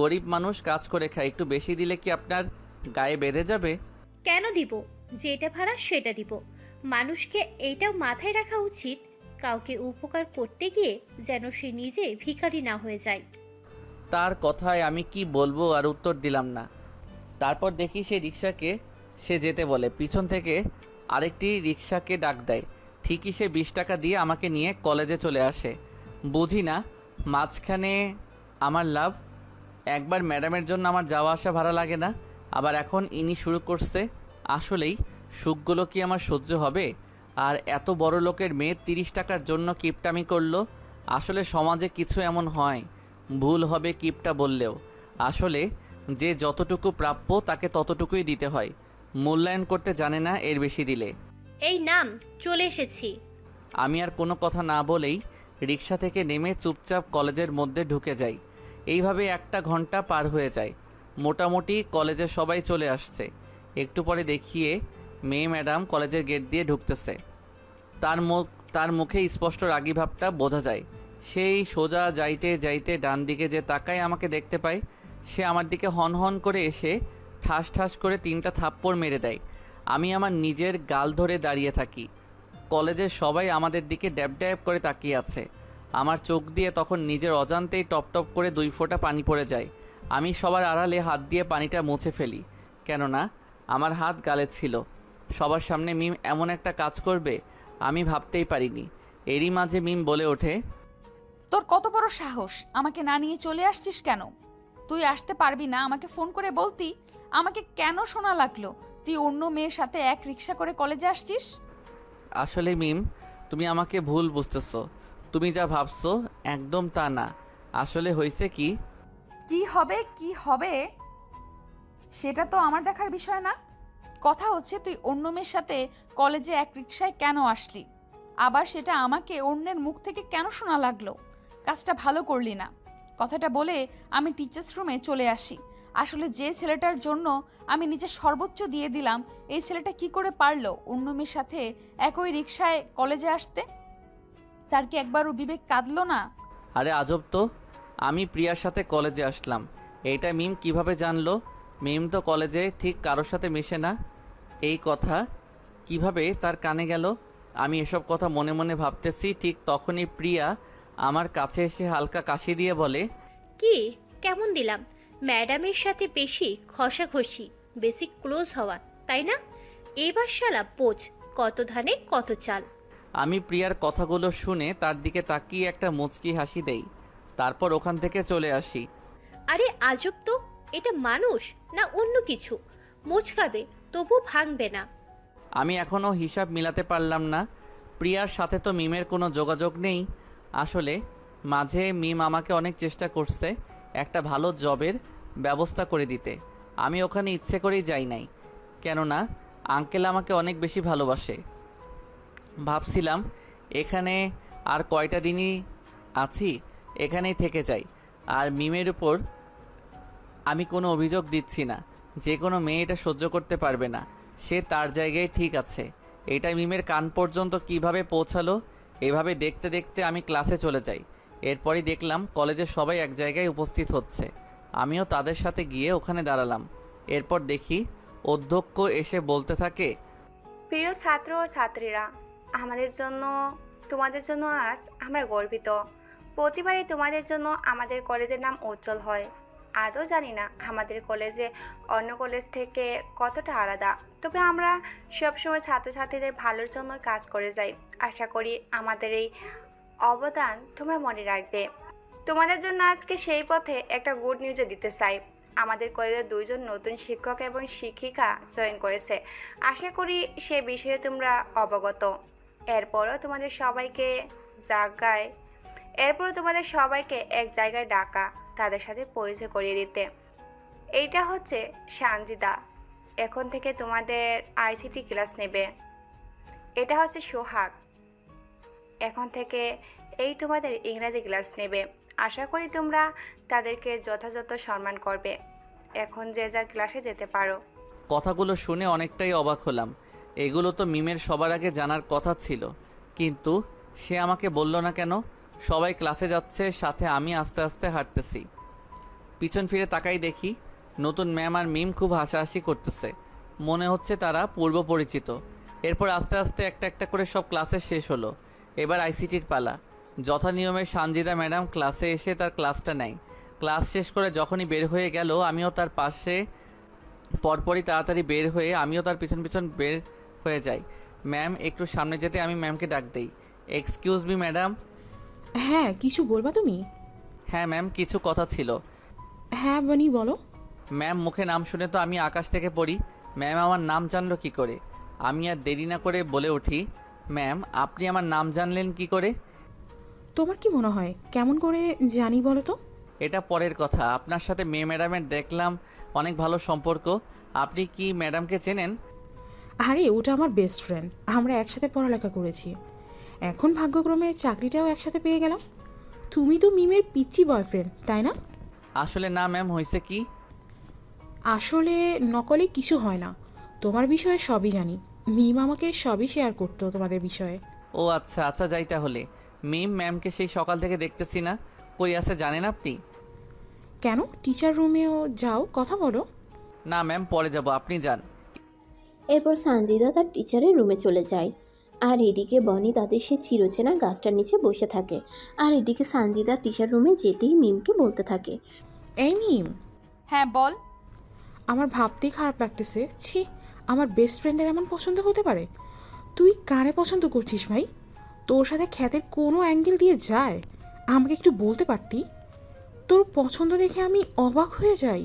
গরিব মানুষ কাজ করে খায়, একটু বেশি দিলে কি আপনার গায়ে বেঁধে যাবে? কেন দিব? যেটা ভাড়া সেটা দিব। মানুষকে এইটাও মাথায় রাখা উচিত, কাউকে উপকার করতে গিয়ে যেন সে নিজে ভিখারি না হয়ে যায়। তার কথায় আমি কি বলবো আর উত্তর দিলাম না। তারপর দেখি সে রিক্সাকে সে যেতে বলে, পিছন থেকে আরেকটি রিক্সাকে ডাক দেয়। ঠিকই সে 20 টাকা দিয়ে আমাকে নিয়ে কলেজে চলে আসে। বুঝি না মাঝখানে আমার লাভ। একবার ম্যাডামের জন্য আমার যাওয়া আসা ভাড়া লাগে না, আবার এখন ইনি শুরু করছে। আসলেই সুখগুলো কি আমার সহ্য হবে? আর এত বড় লোকের মেয়ে 30 টাকার জন্য কিপটামি করলো। আসলে সমাজে কিছু এমন হয়, ভুল হবে কিপটা বললেও। আসলে যে যতটুকু প্রাপ্য তাকে ততটুকুই দিতে হয়, মূল্যায়ন করতে জানে না এর বেশি দিলে। এই নাম, চলে এসেছি। আমি আর কোনো কথা না বলেই রিক্সা থেকে নেমে চুপচাপ কলেজের মধ্যে ঢুকে যাই। এইভাবে 1 ঘন্টা পার হয়ে যায়। মোটামুটি কলেজে সবাই চলে আসছে। একটু পরে দেখিয়ে মেয়ে ম্যাডাম কলেজের গেট দিয়ে ঢুকতেছে। তার মুখে স্পষ্ট রাগী ভাবটা বোঝা যায়। সেই সোজা যাইতে যাইতে ডান দিকে যে তাকায় আমাকে দেখতে পায়, সে আমার দিকে হন হন করে এসে ঠাস ঠাস করে 3টা থাপ্পড় মেরে দেয়। আমি আমার নিজের গাল ধরে দাঁড়িয়ে থাকি। কলেজের সবাই আমাদের দিকে ড্যাব ড্যাব করে তাকিয়ে আছে। আমার চোখ দিয়ে তখন নিজের অজান্তেই টপ টপ করে 2 ফোঁটা পানি পড়ে যায়। আমি সবার আড়ালে হাত দিয়ে পানিটা মুছে ফেলি, কেননা আমার হাত গালে ছিল। সবার সামনে মিম এমন একটা কাজ করবে আমি ভাবতেই পারিনি। এরই মাঝে মিম বলে ওঠে, তোর কত বড় সাহস, আমাকে না নিয়ে চলে আসছিস কেন? তুই আসতে পারবি না আমাকে ফোন করে বলতি। আমাকে কেন শোনা লাগলো তুই অন্য মেয়ের সাথে এক রিক্সা করে কলেজে আসছিস? আসলে মিম, তুমি আমাকে ভুল বুঝতেছো। তুমি যা ভাবছো একদম তা না। আসলে হয়েছে কি কি হবে সেটা তো আমার দেখার বিষয় না। কথা হচ্ছে তুই অন্য মেয়ের সাথে কলেজে এক রিক্সায় কেন আসলি, আবার সেটা আমাকে অন্যের মুখ থেকে কেন শোনা লাগলো? কাজটা ভালো করলি না। কথাটা বলে আমি টিচার্স রুমে চলে আসি। আসলে যে ছেলেটার জন্য আমি নিজের সর্বোচ্চ দিয়ে দিলাম, এই ছেলেটা কি করে পারলো অন্য মেয়ের সাথে একই রিক্সায় কলেজে আসতে? তার কি একবারও বিবেক কাঁদলো না? আরে আজব তো, আমি প্রিয়ার সাথে কলেজে আসলাম এইটা মিম কিভাবে জানলো? মিম তো কলেজে ঠিক কারোর সাথে মেশে না। এই কথা কিভাবে তার কানে গেল? আমি এসব কথা মনে মনে ভাবতেছি, ঠিক তখনই প্রিয়া আমার কাছে এসে হালকা কাশি দিয়ে বলে, কি কেমন দিলাম? ম্যাডামের সাথে বেশি ঘষাঘষি, বেশি ক্লোজ হওয়া, তাই না? এবার শালা বোঝ, কত ধানে কত চাল। আমি প্রিয়ার কথাগুলো শুনে তার দিকে তাকিয়ে একটা মুচকি হাসি দেই। তারপর ওখান থেকে চলে আসি। আরে আজব তো, এটা মানুষ না অন্য কিছু? মোচকাবে তবু ভাঙবে না। আমি এখনও হিসাব মিলাতে পারলাম না, প্রিয়ার সাথে তো মিমের কোনো যোগাযোগ নেই। আসলে মাঝে মিম আমাকে অনেক চেষ্টা করছে একটা ভালো জবের ব্যবস্থা করে দিতে। আমি ওখানে ইচ্ছে করেই যাই নাই, কেননা আঙ্কেল আমাকে অনেক বেশি ভালোবাসে। ভাবছিলাম এখানে আর কয়টা দিনই আছি, এখানেই থেকে যাই। আর মিমের উপর আমি কোনো অভিযোগ দিচ্ছি না, যে কোনো মেয়ে এটা সহ্য করতে পারবে না। সে তার জায়গায় ঠিক আছে। এটা মিমের কান পর্যন্ত কিভাবে পৌঁছালো? এভাবে দেখতে দেখতে আমি ক্লাসে চলে যাই। এরপরই দেখলাম কলেজের সবাই এক জায়গায় উপস্থিত হচ্ছে। আমিও তাদের সাথে গিয়ে ওখানে দাঁড়ালাম। এরপর দেখি অধ্যক্ষ এসে বলতে থাকে, প্রিয় ছাত্র ও ছাত্রীরা, তোমাদের জন্য আজ আমরা গর্বিত। প্রতিবারই তোমাদের জন্য আমাদের কলেজের নাম উজ্জ্বল হয়। আদৌ জানি না আমাদের কলেজে অন্য কলেজ থেকে কতটা আলাদা, তবে আমরা সবসময় ছাত্রছাত্রীদের ভালোর জন্য কাজ করে যাই। আশা করি আমাদের এই অবদান তোমরা মনে রাখবে। তোমাদের জন্য আজকে সেই পথে একটা গুড নিউজও দিতে চাই। আমাদের কলেজে 2 জন নতুন শিক্ষক এবং শিক্ষিকা জয়েন করেছে। আশা করি সে বিষয়ে তোমরা অবগত। এরপরও তোমাদের সবাইকে এক জায়গায় ডাকা, তাদের সাথে পরিচয় করিয়ে দিতে। এইটা হচ্ছে সানজিদা, এখন থেকে তোমাদের আইসিটি ক্লাস নেবে। এটা হচ্ছে সোহাগ, এখন থেকে তোমাদের ইংরাজি ক্লাস নেবে। আশা করি তোমরা তাদেরকে যথাযথ সম্মান করবে। এখন যে যার ক্লাসে যেতে পারো। কথাগুলো শুনে অনেকটাই অবাক হলাম। এগুলো তো মিমের সবার আগে জানার কথা ছিল, কিন্তু সে আমাকে বলল না কেন? সবাই ক্লাসে যাচ্ছে, সাথে আমি আস্তে আস্তে হাঁটতেছি। পিছন ফিরে তাকাই দেখি নতুন ম্যাম আর মিম খুব হাসাহাসি করতেছে, মনে হচ্ছে তারা পূর্ব পরিচিত। এরপর আস্তে আস্তে একটা একটা করে সব ক্লাসে শেষ হলো। এবার আইসিটির পালা। যথা নিয়মে সানজিদা ম্যাডাম ক্লাসে এসে তার ক্লাসটা নেয়। ক্লাস শেষ করে যখনই বের হয়ে গেল, আমিও তার পাশে পরপরই তাড়াতাড়ি বের হয়ে আমিও তার পিছন পিছন বের হয়ে যাই। ম্যাম একটু সামনে যেতে আমি ম্যামকে ডাক দেই, এক্সকিউজ মি ম্যাডাম। হ্যাঁ, কিছু বলবা তুমি? হ্যাঁ ম্যাম, কিছু কথা ছিল। হ্যাঁ বনি, বলো। ম্যাম, মুখে নাম শুনে তো আমি আকাশ থেকে পড়ি। ম্যাম আমার নাম জানলো কি করে? আমি আর দেরি না করে বলে উঠি, ম্যাম আপনি আমার নাম জানলেন কি করে? তোমার কি মনে হয় কেমন করে জানি বলো তো? এটা পরের কথা। আপনার সাথে মেয়ে ম্যাডামের দেখলাম অনেক ভালো সম্পর্ক। আপনি কি ম্যাডামকে চেনেন? আরে ওটা আমার বেস্ট ফ্রেন্ড, আমরা একসাথে পড়ালেখা করেছি। এখন ভাগ্যক্রমে চাকরিটাও একসাথে পেয়ে গেলাম। তুমি তো মিমের পিচ্চি বয়ফ্রেন্ড, তাই না? আসলে না ম্যাম, হয়েছে কি, আসলে নকলে কিছু হয় না। তোমার বিষয়ে সবই জানি। মিম আমাকে সবই শেয়ার করতো তোমাদের বিষয়ে। ও আচ্ছা আচ্ছা, যাই তাহলে। মিম ম্যামকে সেই সকাল থেকে দেখতেছি না, কই আছে জানেন আপনি? কেন, টিচার রুমেও যাও, কথা বলো। না ম্যাম, পরে যাব, আপনি যান। এরপর সানজিদা তার টিচারের রুমে চলে যায়। আর এদিকে বনি তাদের সে চিরচেনা গাছটার নিচে বসে থাকে। আর এদিকে সানজিদা টিচার রুমে যেতেই মিমকে বলতে থাকে, এই মিম। হ্যাঁ বল। আমার ভাবতেই খারাপ লাগতেছে। ছি, আমার বেস্ট ফ্রেন্ডের এমন পছন্দ হতে পারে? তুই কারে পছন্দ করছিস ভাই? তোর সাথে খ্যাতের কোনো অ্যাঙ্গেল দিয়ে যায়? আমাকে একটু বলতে পারতি? তোর পছন্দ দেখে আমি অবাক হয়ে যাই,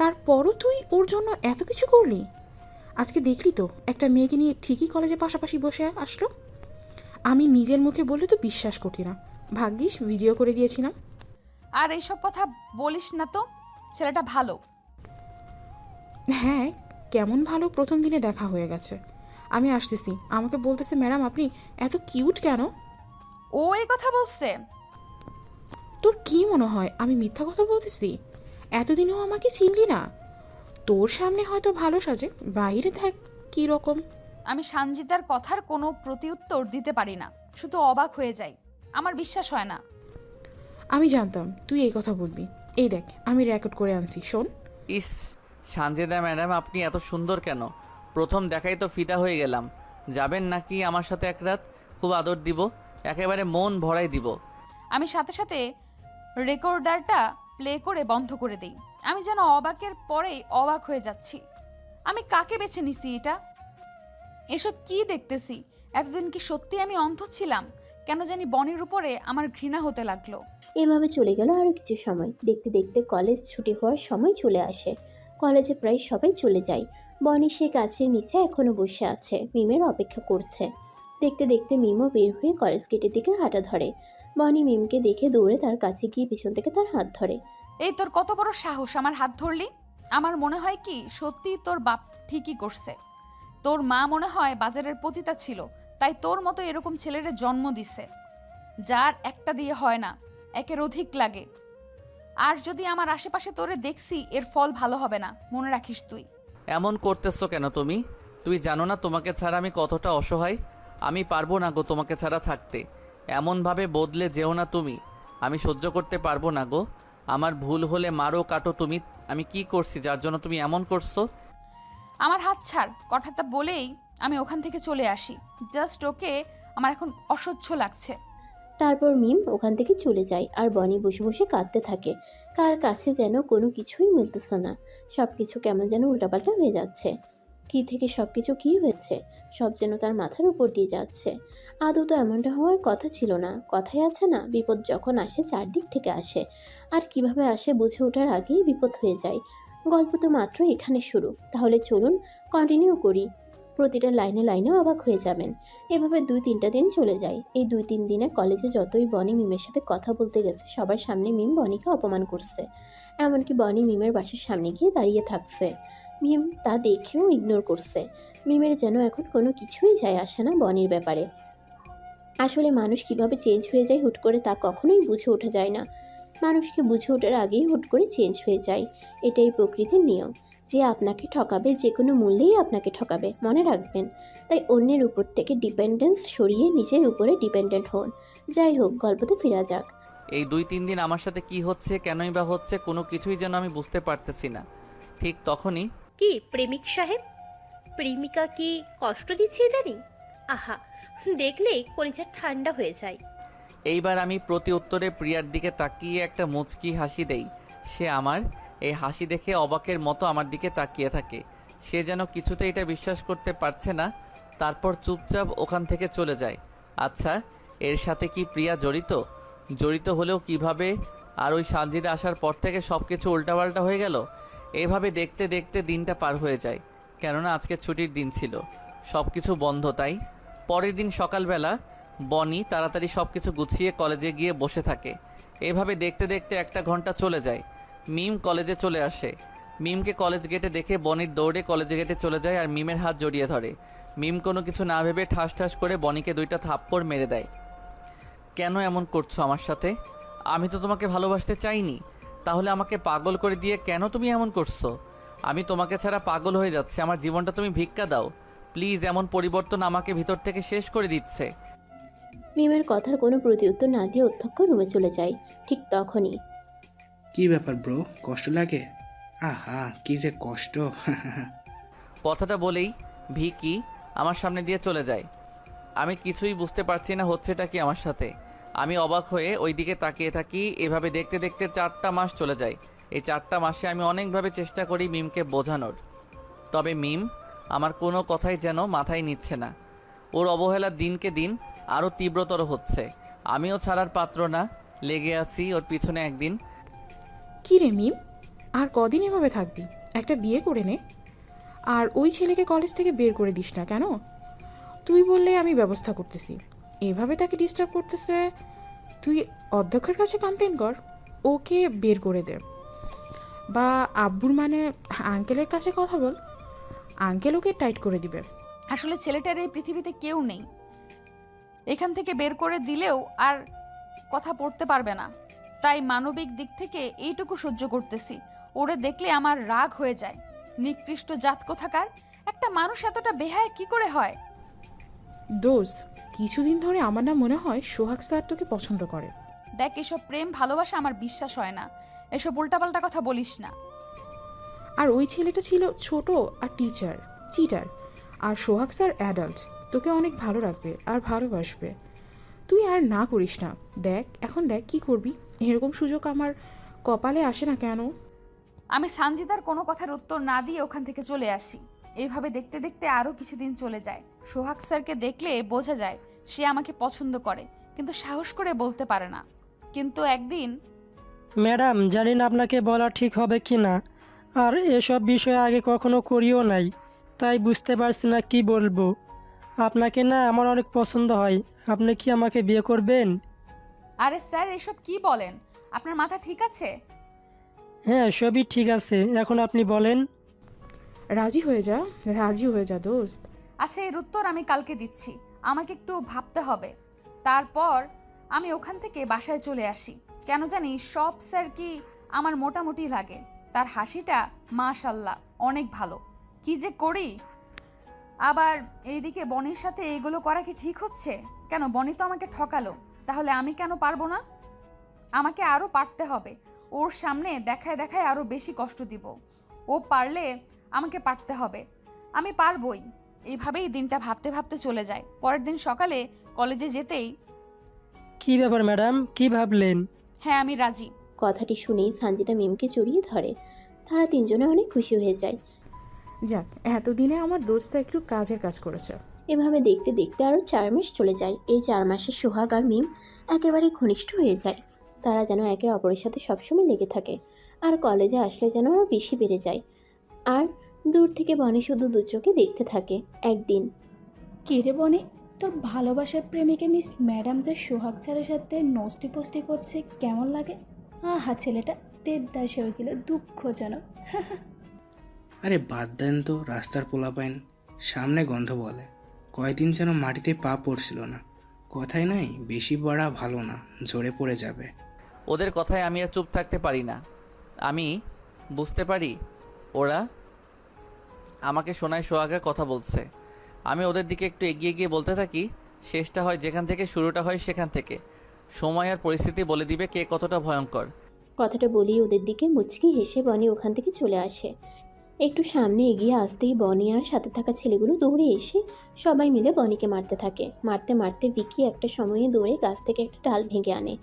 তারপরও তুই ওর জন্য এত কিছু করলি। আজকে দেখলি তো একটা মেয়েকে নিয়ে ঠিকই কলেজে পাশাপাশি বসে আসলো। আমি নিজের মুখে বলে তো বিশ্বাস করতি না, ভাগ্যিস ভিডিও করে দিয়েছিলাম। আর এইসব কথা বলিস না তো, ছেলেটা ভালো। হ্যাঁ, কেমন ভালো, প্রথম দিনে দেখা হয়ে গেছে। আমি আসতেছি, আমাকে বলতেছে ম্যাডাম আপনি এত কিউট কেন? ও এই কথা বলছে? তোর কি মনে হয় আমি মিথ্যা কথা বলতেছি? এতদিনও আমাকে চিনলি না? তোর সামনে হয়তো ভালো সাজে, বাইরে থাক কি রকম। আমি সানজিদার কথার কোনো প্রতিউত্তর দিতে পারি না, শুধু অবাক হয়ে যাই। আমার বিশ্বাস হয় না। আমি জানতাম তুই এই কথা বলবি। এই দেখ, আমি রেকর্ড করে আনছি, শোন। ইস, সানজিদা ম্যাডাম আপনি এত সুন্দর কেন? প্রথম দেখাই তো ফিদা হয়ে গেলাম। যাবেন নাকি আমার সাথে এক রাত? খুব আদর দিব, একেবারে মন ভরাই দিব। আমি সাথে সাথে রেকর্ডারটা প্লে করে বন্ধ করে দেই। আমি যেন অবাকের পরেই অবাক হয়ে যাচ্ছি। আমি কাকে বেছে নিছি এটা? এসব কি দেখতেছি? এতদিন কি সত্যি আমি অন্ধ ছিলাম? কেন জানি বনির উপরে আমার ঘৃণা হতে লাগলো। এভাবে চলে গেল আরও কিছু সময়। দেখতে দেখতে কলেজ ছুটি হওয়ার সময় চলে আসে। কলেজে প্রায় সবাই চলে যায়। বনি সে গাছের নিচে এখনো বসে আছে, মিমের অপেক্ষা করছে। দেখতে দেখতে মিমও বের হয়ে কলেজ গেটের দিকে হাঁটা ধরে। বনি মিমকে দেখে দৌড়ে তার কাছে গিয়ে পিছন থেকে তার হাত ধরে। এই তোর কত বড় সাহস আমার হাত ধরলি? আমার মনে হয় কি সত্যি তোর বাপ ঠিকই করছে। তোর মা মনে হয় বাজারের পতিতা ছিল, তাই তোর মতো এরকম ছেলের জন্ম দিছে, যার একটা দিয়ে হয় না, একের অধিক লাগে। আর যদি আমার আশেপাশে তোরে দেখছি, এর ফল ভালো হবে না, মনে রাখিস তুই। এমন করতেছো কেন তুমি? তুই জানো না তোমাকে ছাড়া আমি কতটা অসহায়? আমি পারবো না গো তোমাকে ছাড়া থাকতে। এমনভাবে বদলে যেও না তুমি, আমি সহ্য করতে পারবো না গো। আমার ভুল হলে মারো কাটো তুমি। আমি কি করছি যার জন্য তুমি এমন করছো? আমার হাত ছাড়, কথাটা বলেই আমি ওখান থেকে চলে আসি। জাস্ট ওকে আমার এখন অসহ্য লাগছে। তারপর মিম ওখান থেকে চলে যায় আর বনি বসে বসে কাঁদতে থাকে। কার কাছে যেন কোনো কিছুই মিলতেছে না, সব কিছু কেমন যেন উল্টাপাল্টা হয়ে যাচ্ছে। কি থেকে সব কিছু কী হয়েছে, সব যেন তার মাথার উপর দিয়ে যাচ্ছে। আদৌ তো এমনটা হওয়ার কথা ছিল না। কথাই আছে না, বিপদ যখন আসে চারদিক থেকে আসে, আর কিভাবে আসে বুঝে ওঠার আগেই বিপদ হয়ে যায়। গল্প তো মাত্র এখানে শুরু, তাহলে চলুন কন্টিনিউ করি। প্রতিটা লাইনে লাইনে অবাক হয়ে যাবেন। এভাবে 2-3টা দিন চলে যায়। এই 2-3 দিনে কলেজে যতই বনি মিমের সাথে কথা বলতে গেছে, সবার সামনে মিম বনিকে অপমান করছে। এমনকি বনি মিমের বাসার সামনে গিয়ে দাঁড়িয়ে থাকছে। মিম তা দেখেও ইগনোর করছে। মিমের যেন এখন কোনো কিছুই যায় আসে না বনির ব্যাপারে। আসলে মানুষ কিভাবে চেঞ্জ হয়ে যায় হুট করে তা কখনোই বুঝে ওঠা যায় না। মানুষকে বুঝে ওঠার আগেই হুট করে চেঞ্জ হয়ে যায়। এটাই প্রকৃতির নিয়ম। যে আপনাকে ঠকাবে যে কোনো মূল্যেই আপনাকে ঠকাবে, মনে রাখবেন। তাই অন্যের উপর থেকে ডিপেন্ডেন্স সরিয়ে নিজের উপরে ডিপেন্ডেন্ট হন। যাই হোক, গল্পতে ফেরা যাক। এই 2-3 দিন আমার সাথে কি হচ্ছে, কেনই বা হচ্ছে, কোনো কিছুই যেন আমি বুঝতে পারতেছি না। ঠিক তখনই কি প্রেমিক সাহেব, প্রেমিকা কি কষ্ট দিচ্ছে ইদানিং? আহা, দেখলেই কলিজা ঠান্ডা হয়ে যায়। এইবার আমি প্রতি উত্তরে প্রিয়ার দিকে তাকিয়ে একটা মুচকি হাসি দেই। সে আমার এই হাসি দেখে অবাকের মতো আমার দিকে তাকিয়ে থাকে। সে যেন কিছুতে এটা বিশ্বাস করতে পারছে না। তারপর চুপচাপ ওখান থেকে চলে যায়। আচ্ছা, এর সাথে কি প্রিয়া জড়িত? জড়িত হলেও কিভাবে? আর ওই সানজিদা আসার পর থেকে সব কিছু উল্টাপাল্টা হয়ে গেল। এভাবে দেখতে দেখতে দিনটা পার হয়ে যায়, কেননা আজকে ছুটির দিন ছিল, সব কিছু বন্ধ। তাই পরের দিন সকালবেলা বনি তাড়াতাড়ি সব কিছু গুছিয়ে কলেজে গিয়ে বসে থাকে। এভাবে দেখতে দেখতে 1 ঘন্টা চলে যায়। মিম কলেজে চলে আসে। মিমকে কলেজ গেটে দেখে বনির দৌড়ে কলেজ গেটে চলে যায় আর মিমের হাত জড়িয়ে ধরে। মিম কোনো কিছু না ভেবে ঠাস ঠাস করে বনিকে 2টা থাপ্পড় মেরে দেয়। কেন এমন করছো আমার সাথে? আমি তো তোমাকে ভালোবাসতে চাইনি, তাহলে আমাকে পাগল করে দিয়ে কেন তুমি এমন করছো? আমি তোমাকে ছাড়া পাগল হয়ে যাচ্ছে, আমার জীবনটা তুমি ভিক্ষা দাও প্লিজ। এমন পরিবর্তন আমাকে ভিতর থেকে শেষ করে দিচ্ছে। মিমের কথার কোনো প্রতিউত্তর না দিয়ে অধ্যক্ষ রুমে চলে যায়। ঠিক তখনই কি ব্যাপার ব্রো, কষ্ট লাগে? আহা, কি যে কষ্ট। কথাটা বলেই ভিকি আমার সামনে দিয়ে চলে যায়। আমি কিছুই বুঝতে পারছি না হচ্ছেটা কি আমার সাথে। আমি অবাক হয়ে ওই দিকে তাকিয়ে থাকি। এভাবে দেখতে দেখতে 4টা মাস চলে যায়। এই 4টা মাসে আমি অনেকভাবে চেষ্টা করি মিমকে বোঝানোর, তবে মিম আমার কোনো কথাই যেন মাথায় নিচ্ছে না। ওর অবহেলা দিনকে দিন আরও তীব্রতর হচ্ছে। আমিও ছাড়ার পাত্র না, লেগে আছি ওর পিছনে। একদিন কি রে মিম, আর কদিন এভাবে থাকবি? একটা বিয়ে করে নে। আর ওই ছেলেকে কলেজ থেকে বের করে দিস না কেন? তুই বললে আমি ব্যবস্থা করতেছি। এভাবে তাকে ডিস্টার্ব করতেছে, তুই অধ্যক্ষের কাছে কমপ্লেন কর, ওকে বের করে দে। বা আব্বুর মানে আঙ্কেলের কাছে কথা বল, আঙ্কেল ওকে টাইট করে দিবে। আসলে ছেলেটার এই পৃথিবীতে কেউ নেই, এখান থেকে বের করে দিলেও আর কথা পড়তে পারবে না। তাই মানবিক দিক থেকে এইটুকু সহ্য করতেছি। ওরে দেখলে আমার রাগ হয়ে যায়। নিকৃষ্ট জাত কোথাকার একটা মানুষ এতটা বেহায় কি করে হয়? দোস্ত, কিছুদিন ধরে আমার না মনে হয় সোহাগ স্যার তোকে পছন্দ করে। দেখ, এসব প্রেম ভালোবাসা আমার বিশ্বাস হয় না। এসব উল্টাপাল্টা কথা বলিস না। আর ওই ছেলেটা ছিল ছোট আর টিচার, চিটার। আর সোহাগ স্যার অ্যাডাল্ট, তোকে অনেক ভালো রাখবে আর ভালোবাসবে। তুই আর না করিস না। দেখ এখন দেখ কি করবি। এরকম সুযোগ আমার কপালে আসে না কেন? আমি সানজিদার কোনো কথার উত্তর না দিয়ে ওখান থেকে চলে আসি। এইভাবে দেখতে দেখতে আরও কিছুদিন চলে যায়। সোহাগ স্যারকে দেখলে বোঝা যায় সে আমাকে পছন্দ করে, কিন্তু সাহস করে বলতে পারে না। কিন্তু একদিন, ম্যাডাম জানি না আপনাকে বলা ঠিক হবে কি না, আর এসব বিষয়ে আগে কখনো করিও নাই, তাই বুঝতে পারছি না কি বলবো। আপনাকে না আমার অনেক পছন্দ হয়, আপনি কি আমাকে বিয়ে করবেন? আরে স্যার, এসব কি বলেন? আপনার মাথা ঠিক আছে? হ্যাঁ, সবই ঠিক আছে, এখন আপনি বলেন। রাজি হয়ে যা, রাজি হয়ে যা দোস্ত। আচ্ছা, এর উত্তর আমি কালকে দিচ্ছি, আমাকে একটু ভাবতে হবে। তারপর আমি ওখান থেকে বাসায় চলে আসি। কেন জানি সব স্যার কি আমার মোটামুটি লাগে। তার হাসিটা মাশাল্লাহ অনেক ভালো। কি যে করি। আবার এইদিকে বনির সাথে এগুলো করা কি ঠিক হচ্ছে? কেন, বনি তো আমাকে ঠকালো, তাহলে আমি কেন পারবো না? আমাকে আরও পারতে হবে। ওর সামনে দেখায় দেখায় আরও বেশি কষ্ট দিব। ও পারলে আমাকে পারতে হবে, আমি পারবই। এইভাবেই দিনটা ভাবতে ভাবতে চলে যায়। পরের দিন সকালে কলেজে যেতেই, কি ব্যাপার ম্যাডাম, কি ভাবলেন? হ্যাঁ আমি রাজি। কথাটি শুনেই সানজিদা মিমকে জড়িয়ে ধরে। তারা তিনজনে অনেক খুশি হয়ে যায়। যাক, এতদিনে আমার দোস্ত একটু কাজের কাজ করেছে। এভাবে দেখতে দেখতে আরও 4 মাস চলে যায়। এই 4 মাসে সোহাগ আর মিম একেবারে ঘনিষ্ঠ হয়ে যায়। তারা যেন একে অপরের সাথে সবসময় লেগে থাকে। আর কলেজে আসলে যেন আরও বেশি বেড়ে যায়। আর দূর থেকে বনি শুধু দু চোখে দেখতে থাকে। একদিন, কী রে বনি, তোর ভালোবাসার প্রেমিকে মিস ম্যাডাম যে সোহাগ স্যারের সাথে নষ্টি পোস্টি করছে কেমন লাগে? আহা, ছেলেটা দেবদাস হয়ে গেল, দুঃখজনক। আরে বাদ দেন তো, রাস্তার পোলাপাইন, সামনে গন্ধ বলে। কয়দিন যেন মাটিতে পা পড়ছিল না। কথাই নাই, বেশি পড়া ভালো না, ঝরে পড়ে যাবে। ওদের কথায় আমি আর চুপ থাকতে পারি না। আমি বুঝতে পারি ওরা আমাকে শোনায় সোহাগের কথা বলছে। আমি ওদের দিকে একটু এগিয়ে গিয়ে বলতে থাকি, শেষটা হয় যেখান থেকে শুরুটা হয় সেখান থেকে। সময় আর পরিস্থিতি বলে দিবে কে কতটা ভয়ঙ্কর। কথাটা বলেই ওদের দিকে মুচকি হেসে বনি ওখান থেকে চলে আসে। একটু সামনে এগিয়ে আসতেই বনি আর সাথে থাকা ছেলেগুলো দৌড়ে এসে সবাই মিলে বনিকে মারতে থাকে। মারতে মারতে ভিকি একটা সময়ে দৌড়ে গাছ থেকে একটা ডাল ভেঙে আনে।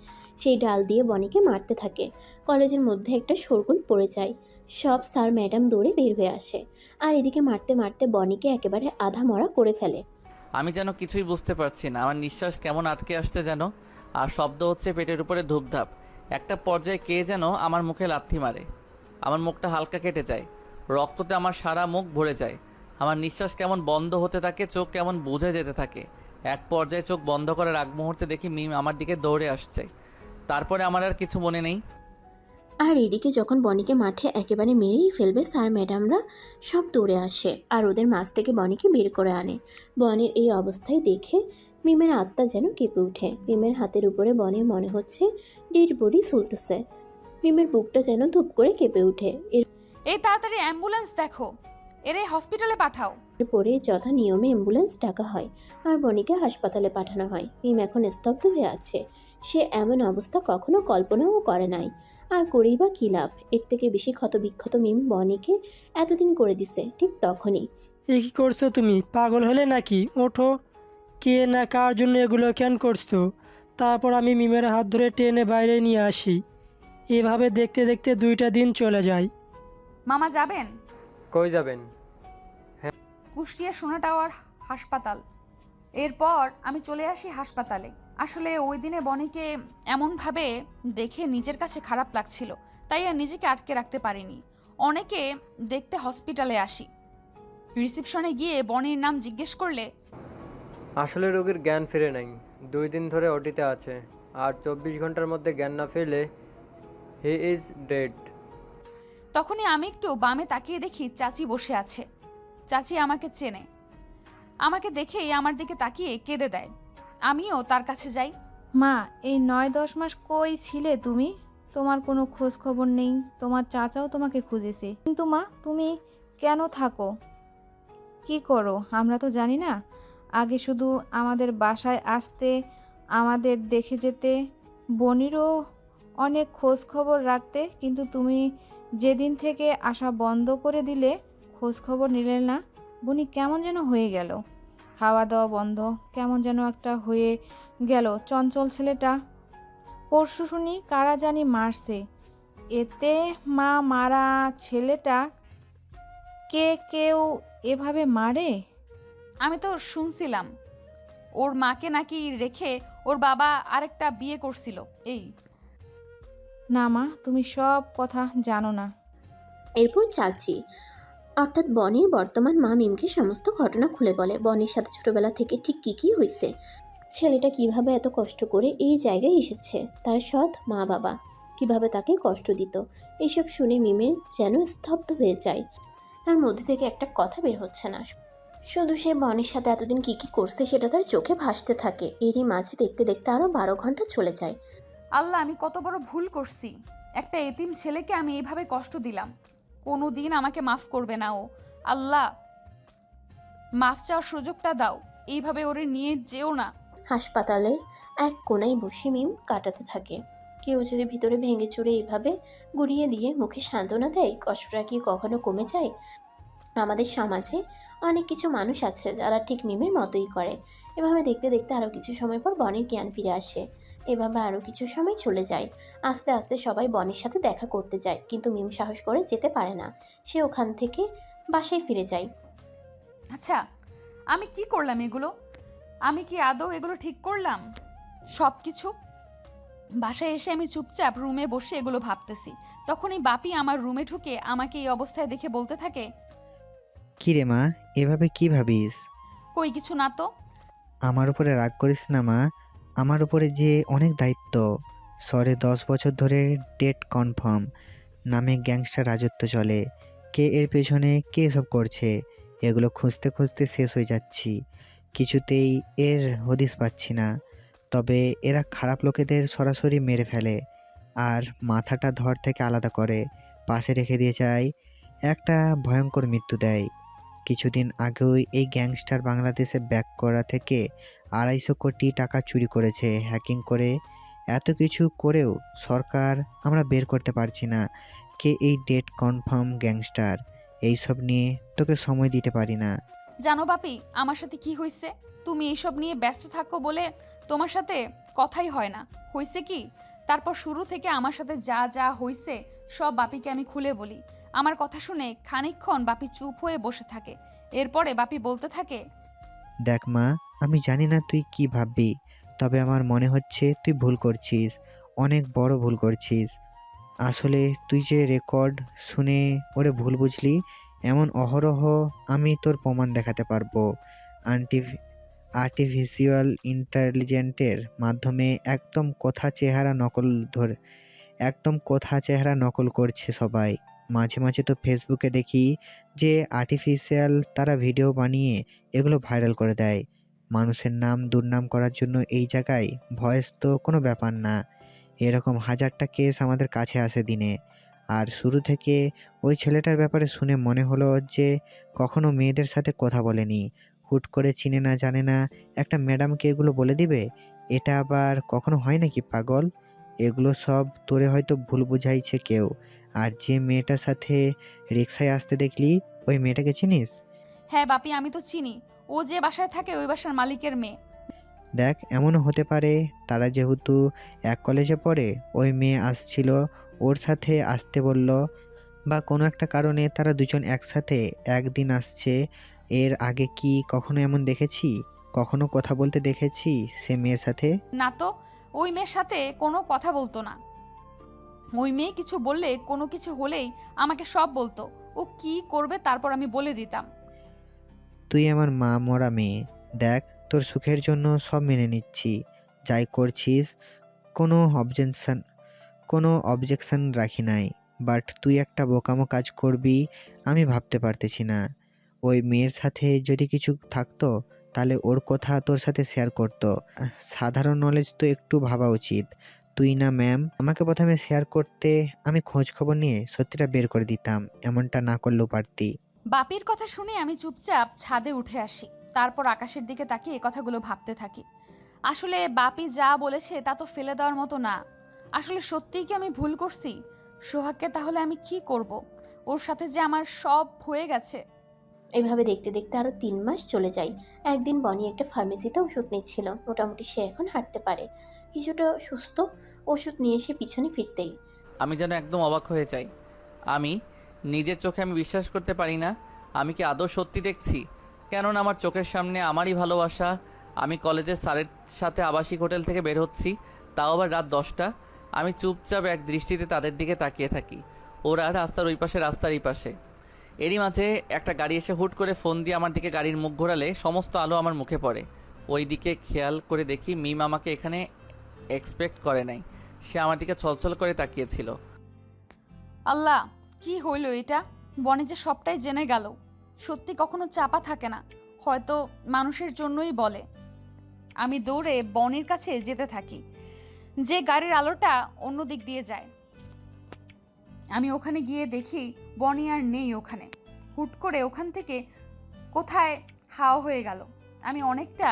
সেই ডাল দিয়ে বনিকে মারতে থাকে। কলেজের মধ্যে একটা শোরগোল পড়ে যায়। সব স্যার ম্যাডাম দৌড়ে বের হয়ে আসে আর এদিকে মারতে মারতে বনিকে একেবারে আধা মরা করে ফেলে। আমি যেন কিছুই বুঝতে পারছি না, আমার নিঃশ্বাস কেমন আটকে আসছে যেন, আর শব্দ হচ্ছে পেটের উপরে ধূপধাপ। একটা পর্যায়ে কে যেন আমার মুখে লাথি মারে। আমার মুখটা হালকা কেটে যায়, রক্ততে আমার সারা মুখ ভরে যায়। আমার নিঃশ্বাস কেমন বন্ধ হতে থাকে, চোখ কেমন বুঝে যেতে থাকে। এক পর্যায়ে চোখ বন্ধ করার আগ মুহূর্তে দেখি মিম আমার দিকে দৌড়ে আসছে। তারপরে আমার আর কিছু মনে নেই। আর এদিকে যখন বনিকে মাঠে একেবারে মেরেই ফেলবে স্যার ম্যাডামরা সব দৌড়ে আসে আর ওদের মাছ থেকে বনিকে বের করে আনে। বনির এই অবস্থায় দেখে মিমের আত্মা যেন কেঁপে ওঠে। মিমের হাতের উপরে বনির মনে হচ্ছে ডেড বডি ঝুলতেছে। মিমের বুকটা যেন ধূপ করে কেঁপে ওঠে। এই তাড়াতাড়ি অ্যাম্বুলেন্স দেখো, এরে হসপিটালে পাঠাও। এরপরে যথা নিয়মে অ্যাম্বুলেন্স ডাকা হয় আর বনিকে হাসপাতালে পাঠানো হয়। মিম এখন স্তব্ধ হয়ে আছে। সে এমন অবস্থা কখনো কল্পনাও করে নাই। আর করেই বা কী লাভ? এর থেকে বেশি ক্ষতবিক্ষত মিম বনিকে এতদিন করে দিছে। ঠিক তখনই এ কী করছো তুমি? পাগল হলে নাকি? ওঠো। কে না কার জন্য এগুলো কেন করছো? তারপর আমি মিমের হাত ধরে টেনে বাইরে নিয়ে আসি। এভাবে দেখতে দেখতে 2টা দিন চলে যায়। মামা যাবেন? কই যাবেন? কুষ্টিয়া সোনা টাওয়ার হাসপাতাল। এরপর আমি চলে আসি হাসপাতালে। আসলে ওই দিনে বনিকে এমনভাবে দেখে নিজের কাছে খারাপ লাগছিল, তাই আর নিজেকে আটকে রাখতে পারিনি। অনেকে দেখতে হসপিটালে আসি। রিসেপশনে গিয়ে বনির নাম জিজ্ঞেস করলে আসলে রোগীর জ্ঞান ফিরে নাই, 2 দিন ধরে ওটিতে আছে, আর 24 ঘন্টার মধ্যে জ্ঞান না ফিরলে হি ইজ ডেড। তখনই আমি একটু বামে তাকিয়ে দেখি চাচি বসে আছে। চাচি আমাকে চেনে, আমাকে দেখেই আমার দিকে তাকিয়ে কেঁদে দেয়। আমিও তার কাছে যাই। মা, এই 9-10 মাস কই ছিলে তুমি? তোমার কোনো খোঁজ খবর নেই। তোমার চাচাও তোমাকে খুঁজেছে, কিন্তু মা তুমি কেন থাকো, কি করো আমরা তো জানি না। আগে শুধু আমাদের বাসায় আসতে, আমাদের দেখে যেতে, বনিরও অনেক খোঁজ খবর রাখতে, কিন্তু তুমি যেদিন থেকে আসা বন্ধ করে দিলে, খোঁজ খবর নিলে না। বনি কেমন যেন হয়ে গেল, খাওয়া দাওয়া বন্ধ, কেমন যেন একটা হয়ে গেল চঞ্চল ছেলেটা। পরশু শুনি কারা জানি মারছে। এতে মা মারা ছেলেটা কে কেউ এভাবে মারে? আমি তো শুনছিলাম ওর মাকে নাকি রেখে ওর বাবা আরেকটা বিয়ে করছিল। এই না মা, তুমি সব কথা জানো না। এরপর চাচি অর্থাৎ বনির বর্তমান মা মিমকে সমস্ত ঘটনা খুলে বলে। বনির সাথে ছোটবেলা থেকে ঠিক কী হয়েছে, ছেলেটা কিভাবে এত কষ্ট করে এই জায়গায় এসেছে, তার সৎ মা বাবা কিভাবে তাকে কষ্ট দিত। এইসব শুনে মিমের যেন স্তব্ধ হয়ে যায়। তার মধ্যে থেকে একটা কথা বের হচ্ছে না। শুধু সে বনির সাথে এতদিন কী করছে সেটা তার চোখে ভাসতে থাকে। এরই মাঝে দেখতে দেখতে আরও 12 ঘন্টা চলে যায়। আল্লাহ, আমি কত বড় ভুল করছি। একটা এতিম ছেলেকে আমি এইভাবে কষ্ট দিলাম। কোনো দিন আমাকে মাফ করবে না ও। আল্লাহ, মাফ চাওয়ার সুযোগটা দাও। এইভাবে ওরে নিয়ে যেও না। হাসপাতালের এক কোনায় বসে মিম কাটাতে থাকে। কেউ যদি ভিতরে ভেঙে চুরে এইভাবে গুড়িয়ে দিয়ে মুখে সান্ত্বনা দেয়, কষ্টটা কি কখনো কমে যায়? আমাদের সমাজে অনেক কিছু মানুষ আছে যারা ঠিক মিমের মতোই করে। এভাবে দেখতে দেখতে আরও কিছু সময় পর বনির জ্ঞান ফিরে আসে। এভাবে আরও কিছু সময় চলে যায়। আস্তে আস্তে সবাই বনির সাথে দেখা করতে যায়, কিন্তু মিম সাহস করে যেতে পারে না। সে ওখান থেকে বাসায় ফিরে যায়। আচ্ছা, আমি কি করলাম এগুলো? আমি কি আদৌ এগুলো ঠিক করলাম? সব কিছু বাসায় এসে আমি চুপচাপ রুমে বসে এগুলো ভাবতেছি। তখনই বাপি আমার রুমে ঢুকে আমাকে এই অবস্থায় দেখে বলতে থাকে, কি রে মা, এভাবে কি ভাবিস? কই কিছু না তো। আমার উপরে রাগ করিস না মা, আমার উপরে যে অনেক দায়িত্ব। শহরে 10 বছর ধরে ডেট কনফার্ম নামে গ্যাংস্টার রাজত্ব চলে। কে এর পেছনে কে সব করছে, এগুলো খুঁজতে খুঁজতে শেষ হয়ে যাচ্ছি। কিছুতেই এর হদিস পাচ্ছি না। তবে এরা খারাপ লোকেদের সরাসরি মেরে ফেলে, আর মাথাটা ধর থেকে আলাদা করে পাশে রেখে দিয়ে যায়, একটা ভয়ঙ্কর মৃত্যু দেয়। কিছুদিন আগেও এই গ্যাংস্টার বাংলাদেশে ব্যাক করা থেকে 250 কোটি টাকা চুরি করেছে হ্যাকিং করে। এত কিছু করেও সরকার আমরা বের করতে পারছি না কে এই ডেট কনফার্ম গ্যাংস্টার। এইসব নিয়ে তোকে সময় দিতে পারি না। জানো বাপি, আমার সাথে কি হয়েছে? তুমি এইসব নিয়ে ব্যস্ত থাকো বলে তোমার সাথে কথাই হয় না। হয়েছে কি, তারপর শুরু থেকে আমার সাথে যা যা হয়েছে সব বাপিকে আমি খুলে বলি। আমার কথা শুনে খানিকক্ষণ বাপি চুপ হয়ে বসে থাকে। এরপরে বাপি বলতে থাকে, দেখ মা, আমি জানি না তুই কি ভাববি, তবে আমার মনে হচ্ছে তুই ভুল করছিস, অনেক বড় ভুল করছিস। আসলে তুই যে রেকর্ড শুনে ওরে ভুল বুঝলি, এমন অহরহ আমি তোর প্রমাণ দেখাতে পারবো। আর্টিফিশিয়াল ইন্টেলিজেন্টের মাধ্যমে একদম কথা চেহারা নকল করছে সবাই। মাঝে মাঝে তো ফেসবুকে দেখি যে আর্টিফিশিয়াল তারা ভিডিও বানিয়ে এগুলো ভাইরাল করে দেয় মানুষের নাম দুর্নাম করার জন্য। এই জায়গায় ভয়েস তো কোনো ব্যাপার না, এরকম হাজারটা কেস আমাদের কাছে আসে দিনে। আর শুরু থেকে ওই ছেলেটার ব্যাপারে শুনে মনে হলো যে কখনো মেয়েদের সাথে কথা বলেনি, হুট করে চিনে না জানে না একটা ম্যাডামকে এগুলো বলে দিবে। এটা আবার কখনো হয় নাকি পাগল? এগুলো সব তোরে হয়তো ভুল বুঝাইছে কেউ। আর যে মেয়েটার সাথে রিক্সায় আসতে দেখলি, ওই মেয়েটাকে চিনিস? হ্যাঁ বাপি, আমি তো চিনি। ও যে বাসায় থাকে ওই বাসার মালিকের মেয়ে। দেখ, এমনও হতে পারে তারা যেহেতু এক কলেজে পড়ে, ওই মেয়ে আসছিল, ওর সাথে আসতে বলল, বা কোনো একটা কারণে তারা দুজন একসাথে একদিন আসছে। এর আগে কি কখনো এমন দেখেছি, কখনো কথা বলতে দেখেছি সে মেয়ের সাথে? না তো, ওই মেয়ের সাথে কোনো কথা বলতো না। ওই মেয়ে কিছু বললে, কোনো কিছু হলেই আমাকে সব বলতো। ও কি করবে তারপর আমি বলে দিতাম। তুই আমার মা মরা মেয়ে। দেখ, তোর সুখের জন্য সব মেনে নিচ্ছি, যাই করছিস, কোনো অবজেকশন রাখি নাই। বাট তুই একটা বোকামো কাজ করবি আমি ভাবতে পারতেছি না। ওই মেয়ের সাথে যদি কিছু থাকতো তাহলে ওর কথা তোর সাথে শেয়ার করতো। সাধারণ নলেজ তো একটু ভাবা উচিত। তুই না ম্যাম, আমাকে প্রথমে শেয়ার করতে, আমি খোঁজ খবর নিয়ে সত্যিটা বের করে দিতাম, এমনটা না করলেও পারতি। বাপির কথা শুনে আমি চুপচাপ ছাদে উঠে আসি। তারপর আকাশের দিকে তাকিয়ে এই কথাগুলো ভাবতে থাকি। আসলে বাপি যা বলেছে তা তো ফেলে দেওয়ার মতো না। আসলে সত্যিই কি আমি ভুল করছি? সোহাগকে তাহলে আমি কি করব? ওর সাথে যে আমার সব হয়ে গেছে। এভাবে দেখতে দেখতে আরও 3 মাস চলে যায়। একদিন বনি একটা ফার্মেসিতে ওষুধ নিচ্ছিল। মোটামুটি সে এখন হাঁটতে পারে, কিছুটা সুস্থ। ওষুধ নিয়ে এসে পিছনে ফিরতেই আমি যেন একদম অবাক হয়ে যাই। আমি নিজের চোখে আমি বিশ্বাস করতে পারি না। আমি কি আদৌ সত্যি দেখছি? কেননা আমার চোখের সামনে আমারই ভালোবাসা। আমি কলেজের স্যারের সাথে আবাসিক হোটেল থেকে বের হচ্ছি, তাও আবার রাত 10টা। আমি চুপচাপ এক দৃষ্টিতে তাদের দিকে তাকিয়ে থাকি। ওরা রাস্তার ওই পাশে, রাস্তার এই পাশে। এরই মাঝে একটা গাড়ি এসে হুট করে ফোন দিয়ে আমার দিকে গাড়ির মুখ ঘোরালে সমস্ত আলো আমার মুখে পড়ে। ওই দিকে খেয়াল করে দেখি মিম আমাকে এখানে এক্সপেক্ট করে নাই। সে আমার দিকে ছলছল করে তাকিয়েছিল। আল্লাহ, কি হইল এটা? বনে যে সবটাই জেনে গেল। সত্যি কখনো চাপা থাকে না, হয়তো মানুষের জন্যই বলে। আমি দৌড়ে বনের কাছে যেতে থাকি, যে গাড়ির আলোটা অন্য দিক দিয়ে যায়। আমি ওখানে গিয়ে দেখি বনি আর নেই ওখানে। হুট করে ওখান থেকে কোথায় হাওয়া হয়ে গেল। আমি অনেকটা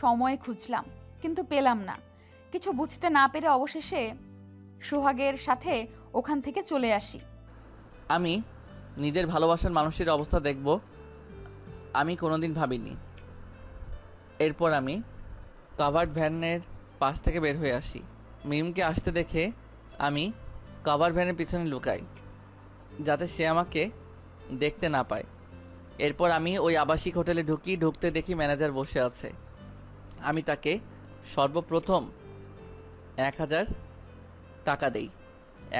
সময় খুঁজলাম কিন্তু পেলাম না। কিছু বুঝতে না পেরে অবশেষে সোহাগের সাথে ওখান থেকে চলে আসি। আমি নিজের ভালোবাসার মানুষের অবস্থা দেখব আমি কোনোদিন ভাবিনি। এরপর আমি কাভার্ড ভ্যানের পাশ থেকে বের হয়ে আসি। মিমকে আসতে দেখে আমি কাভার্ড ভ্যানের পিছনে লুকাই, যাতে সে আমাকে দেখতে না পায়। এরপর আমি ওই আবাসিক হোটেলে ঢুকতে দেখি ম্যানেজার বসে আছে। আমি তাকে সর্বপ্রথম 1000 টাকা দেই।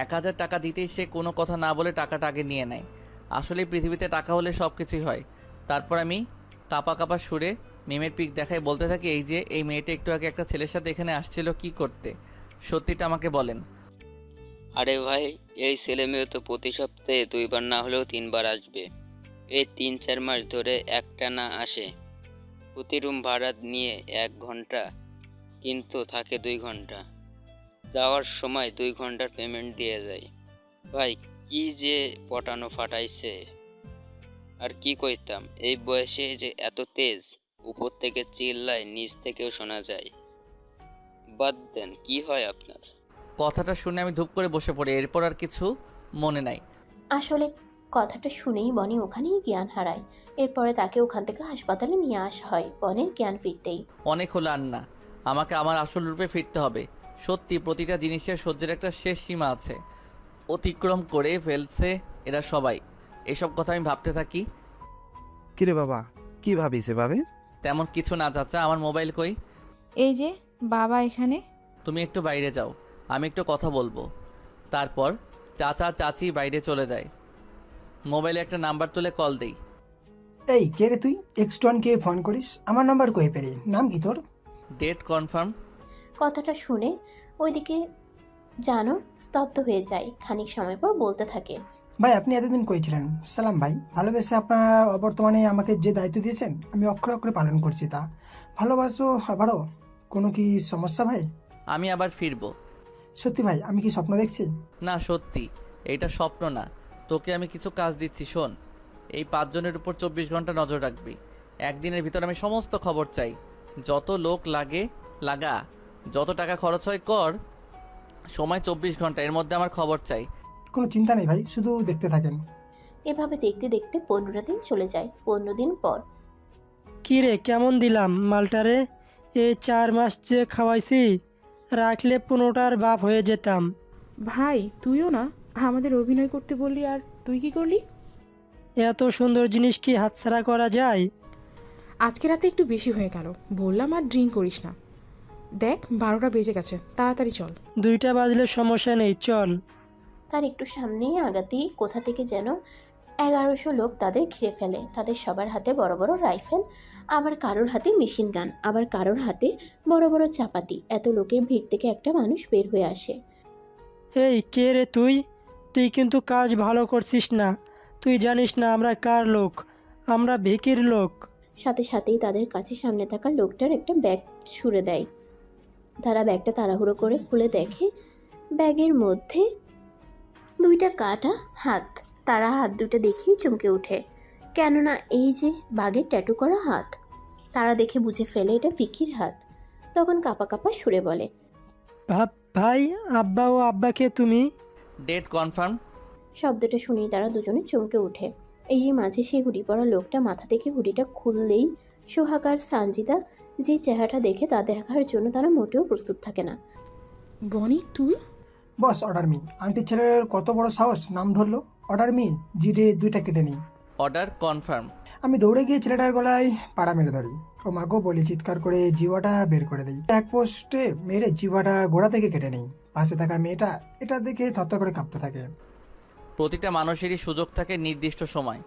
1000 টাকা দিতেই সে কোনো কথা না বলে টাকাটা আগে নিয়ে নেয়। আসলে পৃথিবীতে টাকা হলে সব কিছুই হয়। তারপর আমি কাপা কাপা সুরে মিমের পিক দেখায় বলতে থাকি, এই যে এই মেয়েটা একটু আগে একটা ছেলের সাথে এখানে আসছিল, কি করতে? সত্যিটা আমাকে বলেন। আরে ভাই, এই ছেলে মেয়ে তো প্রতি সপ্তাহে 2 বার না হলেও 3 বার আসবে। এই 3-4 মাস ধরে একটা না আসে। প্রতি রুম ভাড়া নিয়ে 1 ঘন্টা, কিন্তু থাকে 2 ঘন্টা। যাওয়ার সময় 2 ঘন্টার পেমেন্ট দিয়ে যাই। ভাই কি যে পটানো ফাটাইছে, আর কি কইতাম, এই বয়সে যে এত তেজ, উপর থেকে চিল্লায় নিচ থেকেও শোনা যায়। বাদ দেন, কি হয় আপনার? কথাটা শুনে আমি ধূপ করে বসে পড়ি, এরপর আর কিছু মনে নাই। আসলে কথাটা শুনেই বনি ওখানেই জ্ঞান হারায়। এরপরে তাকে ওখান থেকে হাসপাতালে নিয়ে আসা হয় বনের জ্ঞান ফিরতেই। অনেক হলো আন্না, আমাকে আমার আসল রূপে ফিরতে হবে। সত্যি প্রতিটা জিনিসের সহ্যের একটা শেষ সীমা আছে, অতিক্রম করে ফেলছে এরা সবাই। এসব কথা আমি ভাবতে থাকি। কিরে বাবা, কি ভাবিস এভাবে? তেমন কিছু না চাচা, আমার মোবাইল কই? এই যে বাবা এখানে। তুমি একটু বাইরে যাও, আমি একটু কথা বলবো। তারপর চাচা চাচি বাইরে চলে যায়। মোবাইলে একটা নাম্বার তুলে কল দেই। এই কে রে তুই? এক্সটনকে ফোন করিস? আমার নাম্বার কই পেলি? নাম কি তোর? Date confirm. কথাটা শুনে ওইদিকে জানো স্তব্ধ হয়ে যায়। খানিক সময় পর বলতে থাকে, ভাই আপনি এতদিন কই ছিলেন? সালাম ভাই, ভালোবেসে আপনার বর্তমানে আমাকে যে দায়িত্ব দিয়েছেন আমি অক্ষরে অক্ষরে পালন করছি। তা ভালোবাসো আবারও? কোনো কি সমস্যা ভাই? আমি আবার ফিরবো। সত্যি ভাই, আমি কি স্বপ্ন দেখছি? না সত্যি, এটা স্বপ্ন না। তোকে আমি কিছু কাজ দিচ্ছি, শোন। এই 5 জনের উপর 24 ঘন্টা নজর রাখবি। একদিনের ভিতর আমি সমস্ত খবর চাই। যত লোক লাগে লাগা, যত টাকা খরচ হয় কর, সময় 24 ঘন্টা, এর মধ্যে আমার খবর চাই। কোনো চিন্তা নেই ভাই, শুধু দেখতে থাকেন। এভাবে দেখতে দেখতে 15 দিন চলে যায়। 15 দিন পর, কি রে কেমন দিলাম মালটারে? এই 4 মাস যে খাওয়াইছি, রাখলে 15টার বাপ হয়ে যেতাম। ভাই তুইও না আমাদের অভিনয় করতে বললি, আর তুই কি করলি? এত সুন্দর জিনিস কি হাতছাড়া করা যায়? আজকে রাতে একটু বেশি হয়ে গেল, বললাম আর ড্রিঙ্ক করিস না। দেখ 12টা বেজে গেছে, তাড়াতাড়ি চল। 2টা বাজলে সমস্যা নেই, চল। তার একটু সামনেই আগাতেই কোথা থেকে যেন 1100 লোক তাদের ঘিরে ফেলে। তাদের সবার হাতে বড় বড় রাইফেল, আবার কারোর হাতে মেশিন গান, আবার কারোর হাতে বড় বড় চাপাতি। এত লোকের ভিড় থেকে একটা মানুষ বের হয়ে আসে। এই কে রে তুই? তুই কিন্তু কাজ ভালো করছিস না। তুই জানিস না আমরা কার লোক? আমরা ভিকির লোক। সাথে সাথেই তাদের কাছে সামনে থাকা লোকটার একটা ব্যাগ ছুঁড়ে দেয়। তারা ব্যাগটা তাড়াহুড়ো করে খুলে দেখে ব্যাগের মধ্যে 2টা কাটা হাত। তারা হাত দুটো দেখেই চমকে ওঠে, কেননা এই যে বাঘের ট্যাটু করা হাত। তারা দেখে বুঝে ফেলে এটা ভিকির হাত। তখন কাপা কাপা সুরে বলে, ভাই, আব্বা ও আব্বাকে তুমি? Date confirm. শব্দটা শুনেই তারা দুজনে চমকে ওঠে। এই মাঝে সেই হুডি পরা লোকটা মাথা থেকে হুডিটা খুললেই সোহাগ আর সানজিদা যে চেহারাটা দেখে তা দেখার জন্য তারা মোটেও প্রস্তুত থাকে না। বনি তুই? বস অর্ডার মি। আন্টি ছেলের কত বড় সাহস, নাম ধরলো অর্ডার মি। জিরে 2টা কেটে নিই। Order confirm. আমি দৌড়ে গিয়ে ছেলেটার গলায় পাড়া মেরে ধরি। ও মাগো বলি চিৎকার করে জিওয়াটা বের করে দিই। এক পোস্টে মেরে জিওয়াটা গোড়া থেকে কেটে নেই। পাশে থাকা মেয়েটা এটা দেখে থরথর করে কাঁপতে থাকে। প্রতিটা মানুষেরই সুযোগ থাকে নির্দিষ্ট সময়।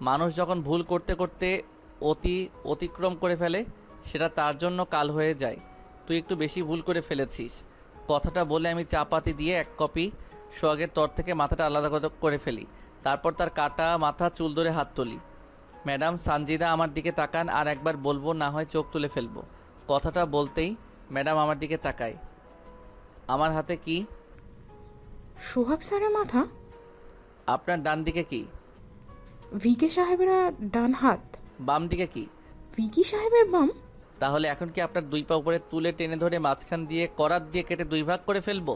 মানুষ যখন ভুল করতে করতে অতিক্রম করে ফেলে, সেটা তার জন্য কাল হয়ে যায়। তুই একটু বেশি ভুল করে ফেলেছিস। কথাটা বলে আমি চাপাতি দিয়ে 1 কপি সোহাগের তর থেকে মাথাটা আলাদা করে ফেলি। তারপর তার কাটা মাথা চুল ধরে হাত তুলি। ম্যাডাম সানজিদা আমার দিকে তাকান, আর একবার বলবো না হয় চোখ তুলে ফেলবো। কথাটা বলতেই ম্যাডাম আমার দিকে তাকায়। আমার হাতে কি? সোহাগ স্যারের মাথা। আপনার ডান দিকে কি? ভিকে সাহেবেরা ডান হাত। বাম দিকে কি? ভিকি সাহেবের বাম। তাহলে এখন কি আপনার 2 পা উপরে তুলে টেনে ধরে মাঝখান দিয়ে করাত দিয়ে কেটে 2 ভাগ করে ফেলবো?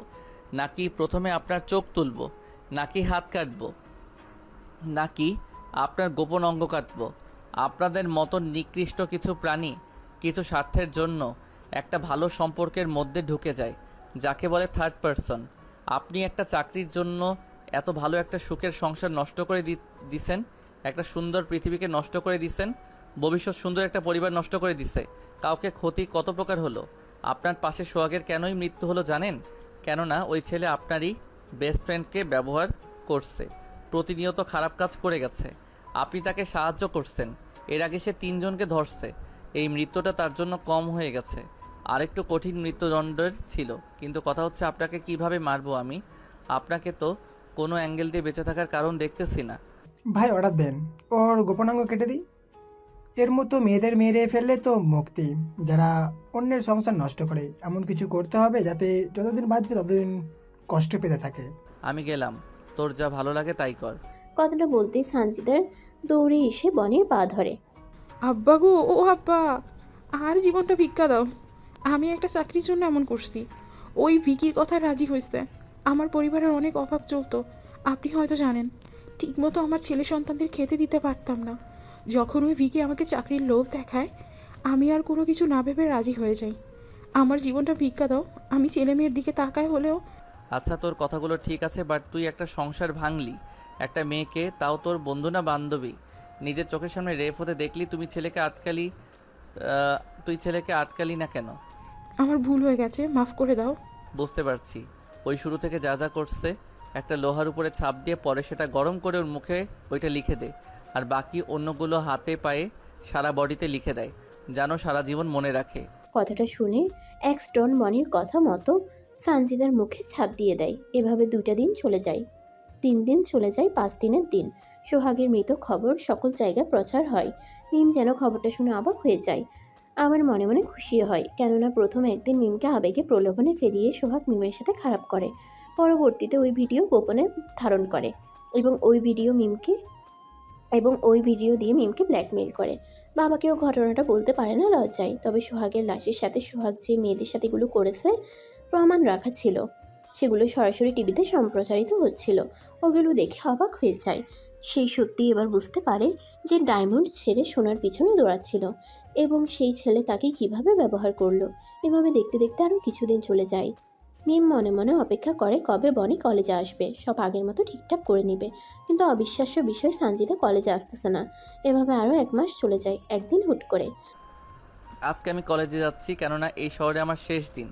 নাকি প্রথমে আপনার চোখ তুলবো? নাকি হাত কাটবো? নাকি আপনার গোপন অঙ্গ কাটবো? আপনাদের মতো নিকৃষ্ট কিছু প্রাণী কিছু স্বার্থের জন্য একটা ভালো সম্পর্কের মধ্যে ঢুকে যায়, যাকে বলে থার্ড পারসন। আপনি একটা চাকরির জন্য এত ভালো একটা সুখের সংসার নষ্ট করে দিছেন, একটা সুন্দর পৃথিবীকে নষ্ট করে দিছেন, ভবিষ্যৎ সুন্দর একটা পরিবার নষ্ট করে দিছে। কাউকে ক্ষতি কত প্রকার হলো। আপনার পাশে সোহাগের কেনই মৃত্যু হলো জানেন? কেননা ওই ছেলে আপনারই বেস্ট ফ্রেন্ডকে ব্যবহার করছে, প্রতিনিয়ত খারাপ কাজ করে গেছে। আপনি তাকে সাহায্য করছেন, এর আগে সে 3 জনকে ধরছে। এই মৃত্যুটা তার জন্য কম হয়ে গেছে। আরেকটু কঠিন মৃত্যুদণ্ডের ছিল, কিন্তু কথা হচ্ছে আপনাকে কিভাবে মারবো আমি? আপনাকে তো কোনো অ্যাঙ্গেল দিয়ে বেঁচে থাকার কারণ দেখতেছি না। ভাই অর্ডার দেন, ওর গোপনাঙ্গ কেটে দিই। এর মতো মেয়েদের মেরে ফেললে তো মুক্তি, যারা অন্যের সংসার নষ্ট করে। এমন কিছু করতে হবে যাতে যতদিন বাঁচবে ততদিন কষ্ট পেতে থাকে। আমি গেলাম, তোর যা ভালো লাগে তাই কর। কথাটা বলতেই সানজিদার দৌড়ে এসে বনির পা ধরে। আব্বা গো, ও আব্বা, আর জীবনটা ভিক্ষা দাও। আমি একটা চাকরির জন্য এমন করছি। ওই ভিকির কথায় রাজি হয়েছে। আমার পরিবারের অনেক অভাব চলতো, আপনি হয়তো জানেন। ঠিকমতো আমার ছেলে সন্তানদের খেতে দিতে পারতাম না। যখন ওই ভিকি আমাকে চাকরির লোভ দেখায়, আমি আর কোনো কিছু না ভেবে রাজি হয়ে যাই। আমার জীবনটা ভিক্ষা দাও। আমি ছেলে মেয়ের দিকে তাকায় হলেও। আচ্ছা, তোর কথাগুলো ঠিক আছে, বাট তুই একটা সংসার ভাঙলি, একটা মেয়েকে, তাও তোর বন্ধু না বান্ধবী, নিজের চোখের সামনে রেপ হতে দেখলি, তুই ছেলেকে আটকালি না কেন? আমার ভুল হয়ে গেছে, মাফ করে দাও। বুঝতে পারছি। ওই শুরু থেকে যা যা করছে, একটা লোহার উপরে ছাপ দিয়ে পরে সেটা গরম করে ওর মুখে ওইটা লিখে দে, আর বাকি অন্যগুলো হাতে পায়ে সারা বডিতে লিখে দেয়, যেন সারা জীবন মনে রাখে। কথাটা শুনে এক স্টোন বনির কথা মতো সানজিদার মুখে ছাপ দিয়ে দেয়। এভাবে 2টা দিন চলে যায়, 3 দিন চলে যায়, 5 দিনের দিন। সোহাগের মৃত খবর সকল জায়গায় প্রচার হয়। মিম যেন খবরটা শুনে অবাক হয়ে যায়, আমার মনে মনে খুশিও হয়। কেননা প্রথম একদিন মিমকে আবেগে প্রলোভনে ফেলিয়ে সোহাগ মিমের সাথে খারাপ করে। পরবর্তীতে ওই ভিডিও গোপনে ধারণ করে এবং ওই ভিডিও দিয়ে মিমকে ব্ল্যাকমেইল করে। বাবাকেও ঘটনাটা বলতে পারে না লজ্জায়। তবে সোহাগের লাশের সাথে সোহাগ যে মেয়েদের সাথে এগুলো করেছে প্রমাণ রাখা ছিল, সেগুলো সরাসরি টিভিতে সম্প্রচারিত হচ্ছিল। ওগুলো দেখে অবাক হয়ে যায়। সেই সত্যি এবার বুঝতে পারে যে ডায়মন্ড ছেড়ে সোনার পিছনে দৌড়াচ্ছিল এবং সেই ছেলে তাকে কিভাবে ব্যবহার করলো। এভাবে দেখতে দেখতে আরও কিছুদিন চলে যায়। মিম মনে মনে অপেক্ষা করে কবে বনি কলেজে আসবে, সব আগের মতো ঠিকঠাক করে নেবে। কিন্তু অবিশ্বাস্য বিষয়, সানজিদা কলেজে আসতেছে না। এভাবে আরও 1 মাস চলে যায়। একদিন হুট করে, আজকে আমি কলেজে যাচ্ছি, কেননা এই শহরে আমার শেষ দিন।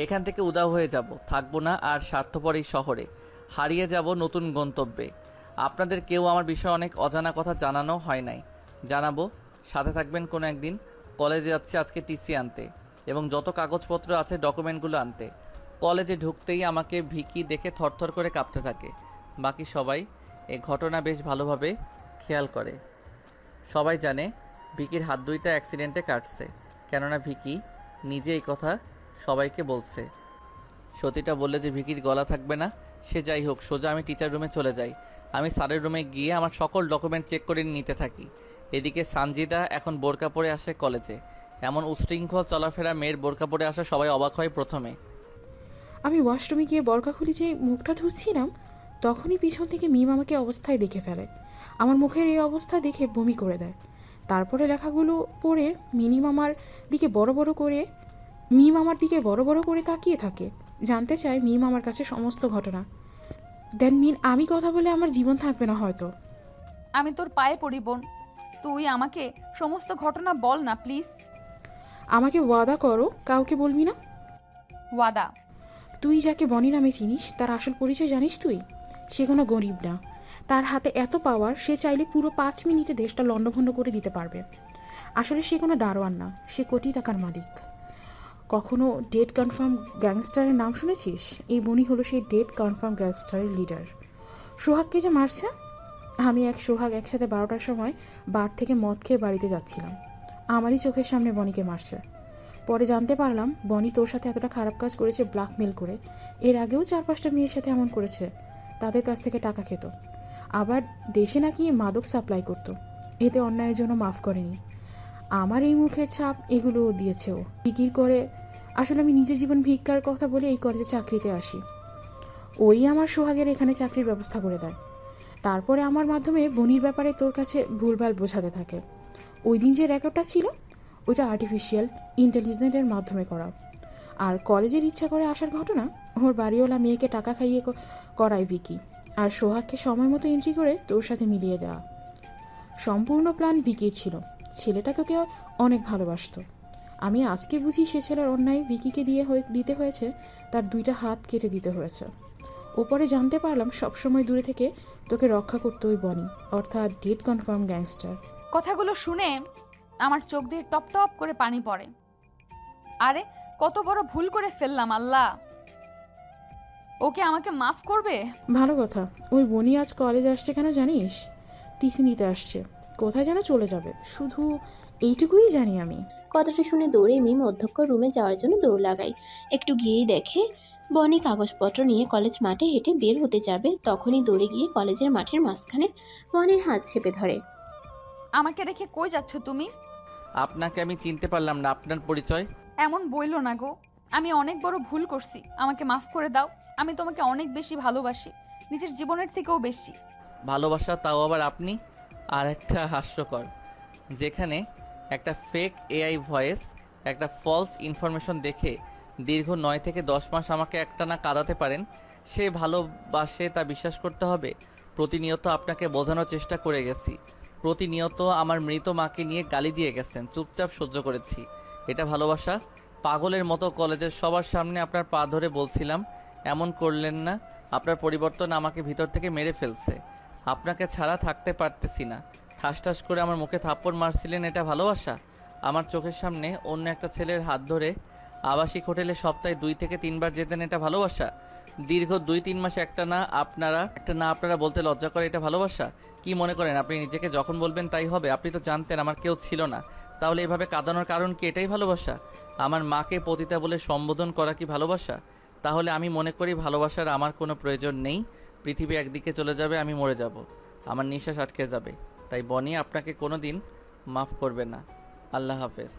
এখান থেকে উধাও হয়ে যাব, থাকবো না আর স্বার্থপর এই শহরে, হারিয়ে যাব নতুন গন্তব্যে। আপনাদের কেউ আমার বিষয়ে অনেক অজানা কথা জানানো হয় নাই, জানাবো। সাথে থাকবেন কোনো একদিন। কলেজে যাচ্ছি আজকে টিসি আনতে এবং যত কাগজপত্র আছে ডকুমেন্টগুলো আনতে। কলেজে ঢুকতেই আমাকে ভিকি দেখে থরথর করে কাঁপতে থাকে। বাকি সবাই এই ঘটনা বেশ ভালোভাবে খেয়াল করে। সবাই জানে ভিকির হাত 2টা অ্যাক্সিডেন্টে কাটছে, কেননা ভিকি নিজে এই কথা সবাইকে বলছে। সতীটা বললে যে ভিকির গলা থাকবে না। সে যাই হোক, সোজা আমি টিচার রুমে চলে যাই। আমি স্যারের রুমে গিয়ে আমার সকল ডকুমেন্ট চেক করে নিতে থাকি। এদিকে সানজিদা এখন বোরকা পরে আসে কলেজে। এমন উশৃঙ্খল চলাফেরা মেয়ের বোরকা পরে আসা সবাই অবাক হয় প্রথমে। আমি ওয়াশরুমে গিয়ে বরকা খুলে যে মুখটা ধুচ্ছিলাম, তখনই পিছন থেকে মিম আমাকে অবস্থায় দেখে ফেলে। আমার মুখের এই অবস্থা দেখে বমি করে দেয়। তারপরে লেখাগুলো পড়ে মিম আমার দিকে বড় বড় করে তাকিয়ে থাকে। জানতে চায় মিম আমার কাছে সমস্ত ঘটনা। দেন মিন আমি কথা বলে আমার জীবন থাকবে না হয়তো। আমি তোর পায়ে পড়ি বোন, তুই আমাকে সমস্ত ঘটনা বল না প্লিজ। আমাকে ওয়াদা করো কাউকে বলবি না। ওয়াদা। তুই যাকে বনি নামে চিনিস, তার আসল পরিচয় জানিস তুই? সে কোনো গরিব না। তার হাতে এত পাওয়ার, সে চাইলে পুরো 5 মিনিটে দেশটা লণ্ডভণ্ড করে দিতে পারবে। আসলে সে কোনো দারোয়ান না, সে কোটি টাকার মালিক। কখনো ডেট কনফার্ম গ্যাংস্টারের নাম শুনেছিস? এই বনি হলো সেই ডেট কনফার্ম গ্যাংস্টারের লিডার। সোহাগকে যে মারছে। আমি সোহাগ একসাথে 12টার সময় বার থেকে মদ খেয়ে বাড়িতে যাচ্ছিলাম। আমারই চোখের সামনে বনিকে মারছে। পরে জানতে পারলাম বনি তোর সাথে এতটা খারাপ কাজ করেছে ব্ল্যাকমেল করে। এর আগেও 4-5টা মেয়ের সাথে এমন করেছে, তাদের কাছ থেকে টাকা খেত। আবার দেশে নাকি মাদক সাপ্লাই করতো। এতে অন্যায়ের জন্য মাফ করেনি। আমার এই মুখের ছাপ এগুলো দিয়েছে ও বিক্রি করে। আসলে আমি নিজের জীবন ভিক্ষার কথা বলে এই কলেজে চাকরিতে আসি। ওই আমার সোহাগের এখানে চাকরির ব্যবস্থা করে দেয়। তারপরে আমার মাধ্যমে বনির ব্যাপারে তোর কাছে ভুলভাল বোঝাতে থাকে। ওই দিন যে রেকর্ডটা ছিল, ওইটা আর্টিফিশিয়াল ইন্টেলিজেন্সের মাধ্যমে করা। আর কলেজের ইচ্ছা করে আসার ঘটনা, ওর বাড়িওয়ালা মেয়েকে টাকা খাইয়ে করায় ভিকি, আর সোহাগকে সময় মতো এন্ট্রি করে তোর সাথে মিলিয়ে দেওয়া। সম্পূর্ণ প্ল্যান ভিকির ছিল। ছেলেটা তোকে অনেক ভালোবাসতো। আমি আজকে বুঝি সে ছেলের অন্যায় ভিকিকে দিতে হয়েছে, তার 2টা হাত কেটে দিতে হয়েছে। ওপরে জানতে পারলাম সবসময় দূরে থেকে তোকে রক্ষা করতো ওই বনি, অর্থাৎ ডেট কনফার্ম গ্যাংস্টার। কথাগুলো শুনে আমার চোখ দিয়ে টপ টপ করে পানি পড়ে। আরে কত বড় ভুল করে ফেললাম আল্লাহ, ওকে আমাকে মাফ করবে? ভালো কথা। ওই বনি আজ কলেজ আসছে কেন জানিস? টিসি নিতে আসছে। কোথায় যেন চলে যাবে, শুধু এইটুকুই জানি আমি। কথাটা শুনে দৌড়ে মিম অধ্যক্ষ রুমে যাওয়ার জন্য দৌড় লাগায়। একটু গিয়েই দেখে বনি কাগজপত্র নিয়ে কলেজ মাঠে হেঁটে বের হতে যাবে, তখনই দৌড়ে গিয়ে কলেজের মাঠের মাঝখানে বনির হাত চেপে ধরে। আমাকে রেখে কই যাচ্ছ তুমি? আপনাকে আমি চিনতে পারলাম না, আপনার পরিচয়? এমন বইলো না গো, আমি অনেক বড় ভুল করছি, আমাকে মাফ করে দাও। আমি তোমাকে অনেক বেশি ভালোবাসি, নিজের জীবনের থেকেও বেশি। ভালোবাসা, তাও আবার আপনি? আর একটা হাস্যকর, যেখানে একটা ফেক এআই ভয়েস, একটা ফলস ইনফরমেশন দেখে দীর্ঘ 9 থেকে 10 মাস আমাকে একটানা কাঁদাতে পারেন, সে ভালোবাসে তা বিশ্বাস করতে হবে? প্রতিনিয়ত আপনাকে বোঝানোর চেষ্টা করে গেছি, প্রতিনিয়ত আমার মৃত মাকে নিয়ে গালি দিয়ে গেছেন, চুপচাপ সহ্য করেছি। এটা ভালোবাসা? পাগলের মতো কলেজের সবার সামনে আপনার পা ধরে বলছিলাম, এমন করলেন না, আপনার পরিবর্তন আমাকে ভিতর থেকে মেরে ফেলছে। আপনাকে ছাড়া থাকতে পারতেছি না। ঠাস ঠাস করে আমার মুখে থাপ্পড় মারছিলেন, এটা ভালোবাসা? আমার চোখের সামনে অন্য একটা ছেলের হাত ধরে আবাসিক হোটেলে সপ্তাহে 2 থেকে 3 বার যেতেন, এটা ভালোবাসা? দীর্ঘ 2-3 মাস একটা না আপনারা বলতে লজ্জা করে, এটা ভালোবাসা? কি মনে করেন আপনি নিজেকে যখন বলবেন তাই হবে? আপনি তো জানতেন আমার কেউ ছিল না, তাহলে এভাবে কাঁদানোর কারণ কি? এটাই ভালোবাসা? আমার মাকে পতিতা বলে সম্বোধন করা কি ভালোবাসা? তাহলে আমি মনে করি ভালোবাসার আমার কোনো প্রয়োজন নেই। পৃথিবী একদিকে চলে যাবে, আমি মরে যাব, আমার নিঃশ্বাস আটকে যাবে। তাই বনি আপনাকে কোনো দিন মাফ করবে না। আল্লাহ হাফেজ।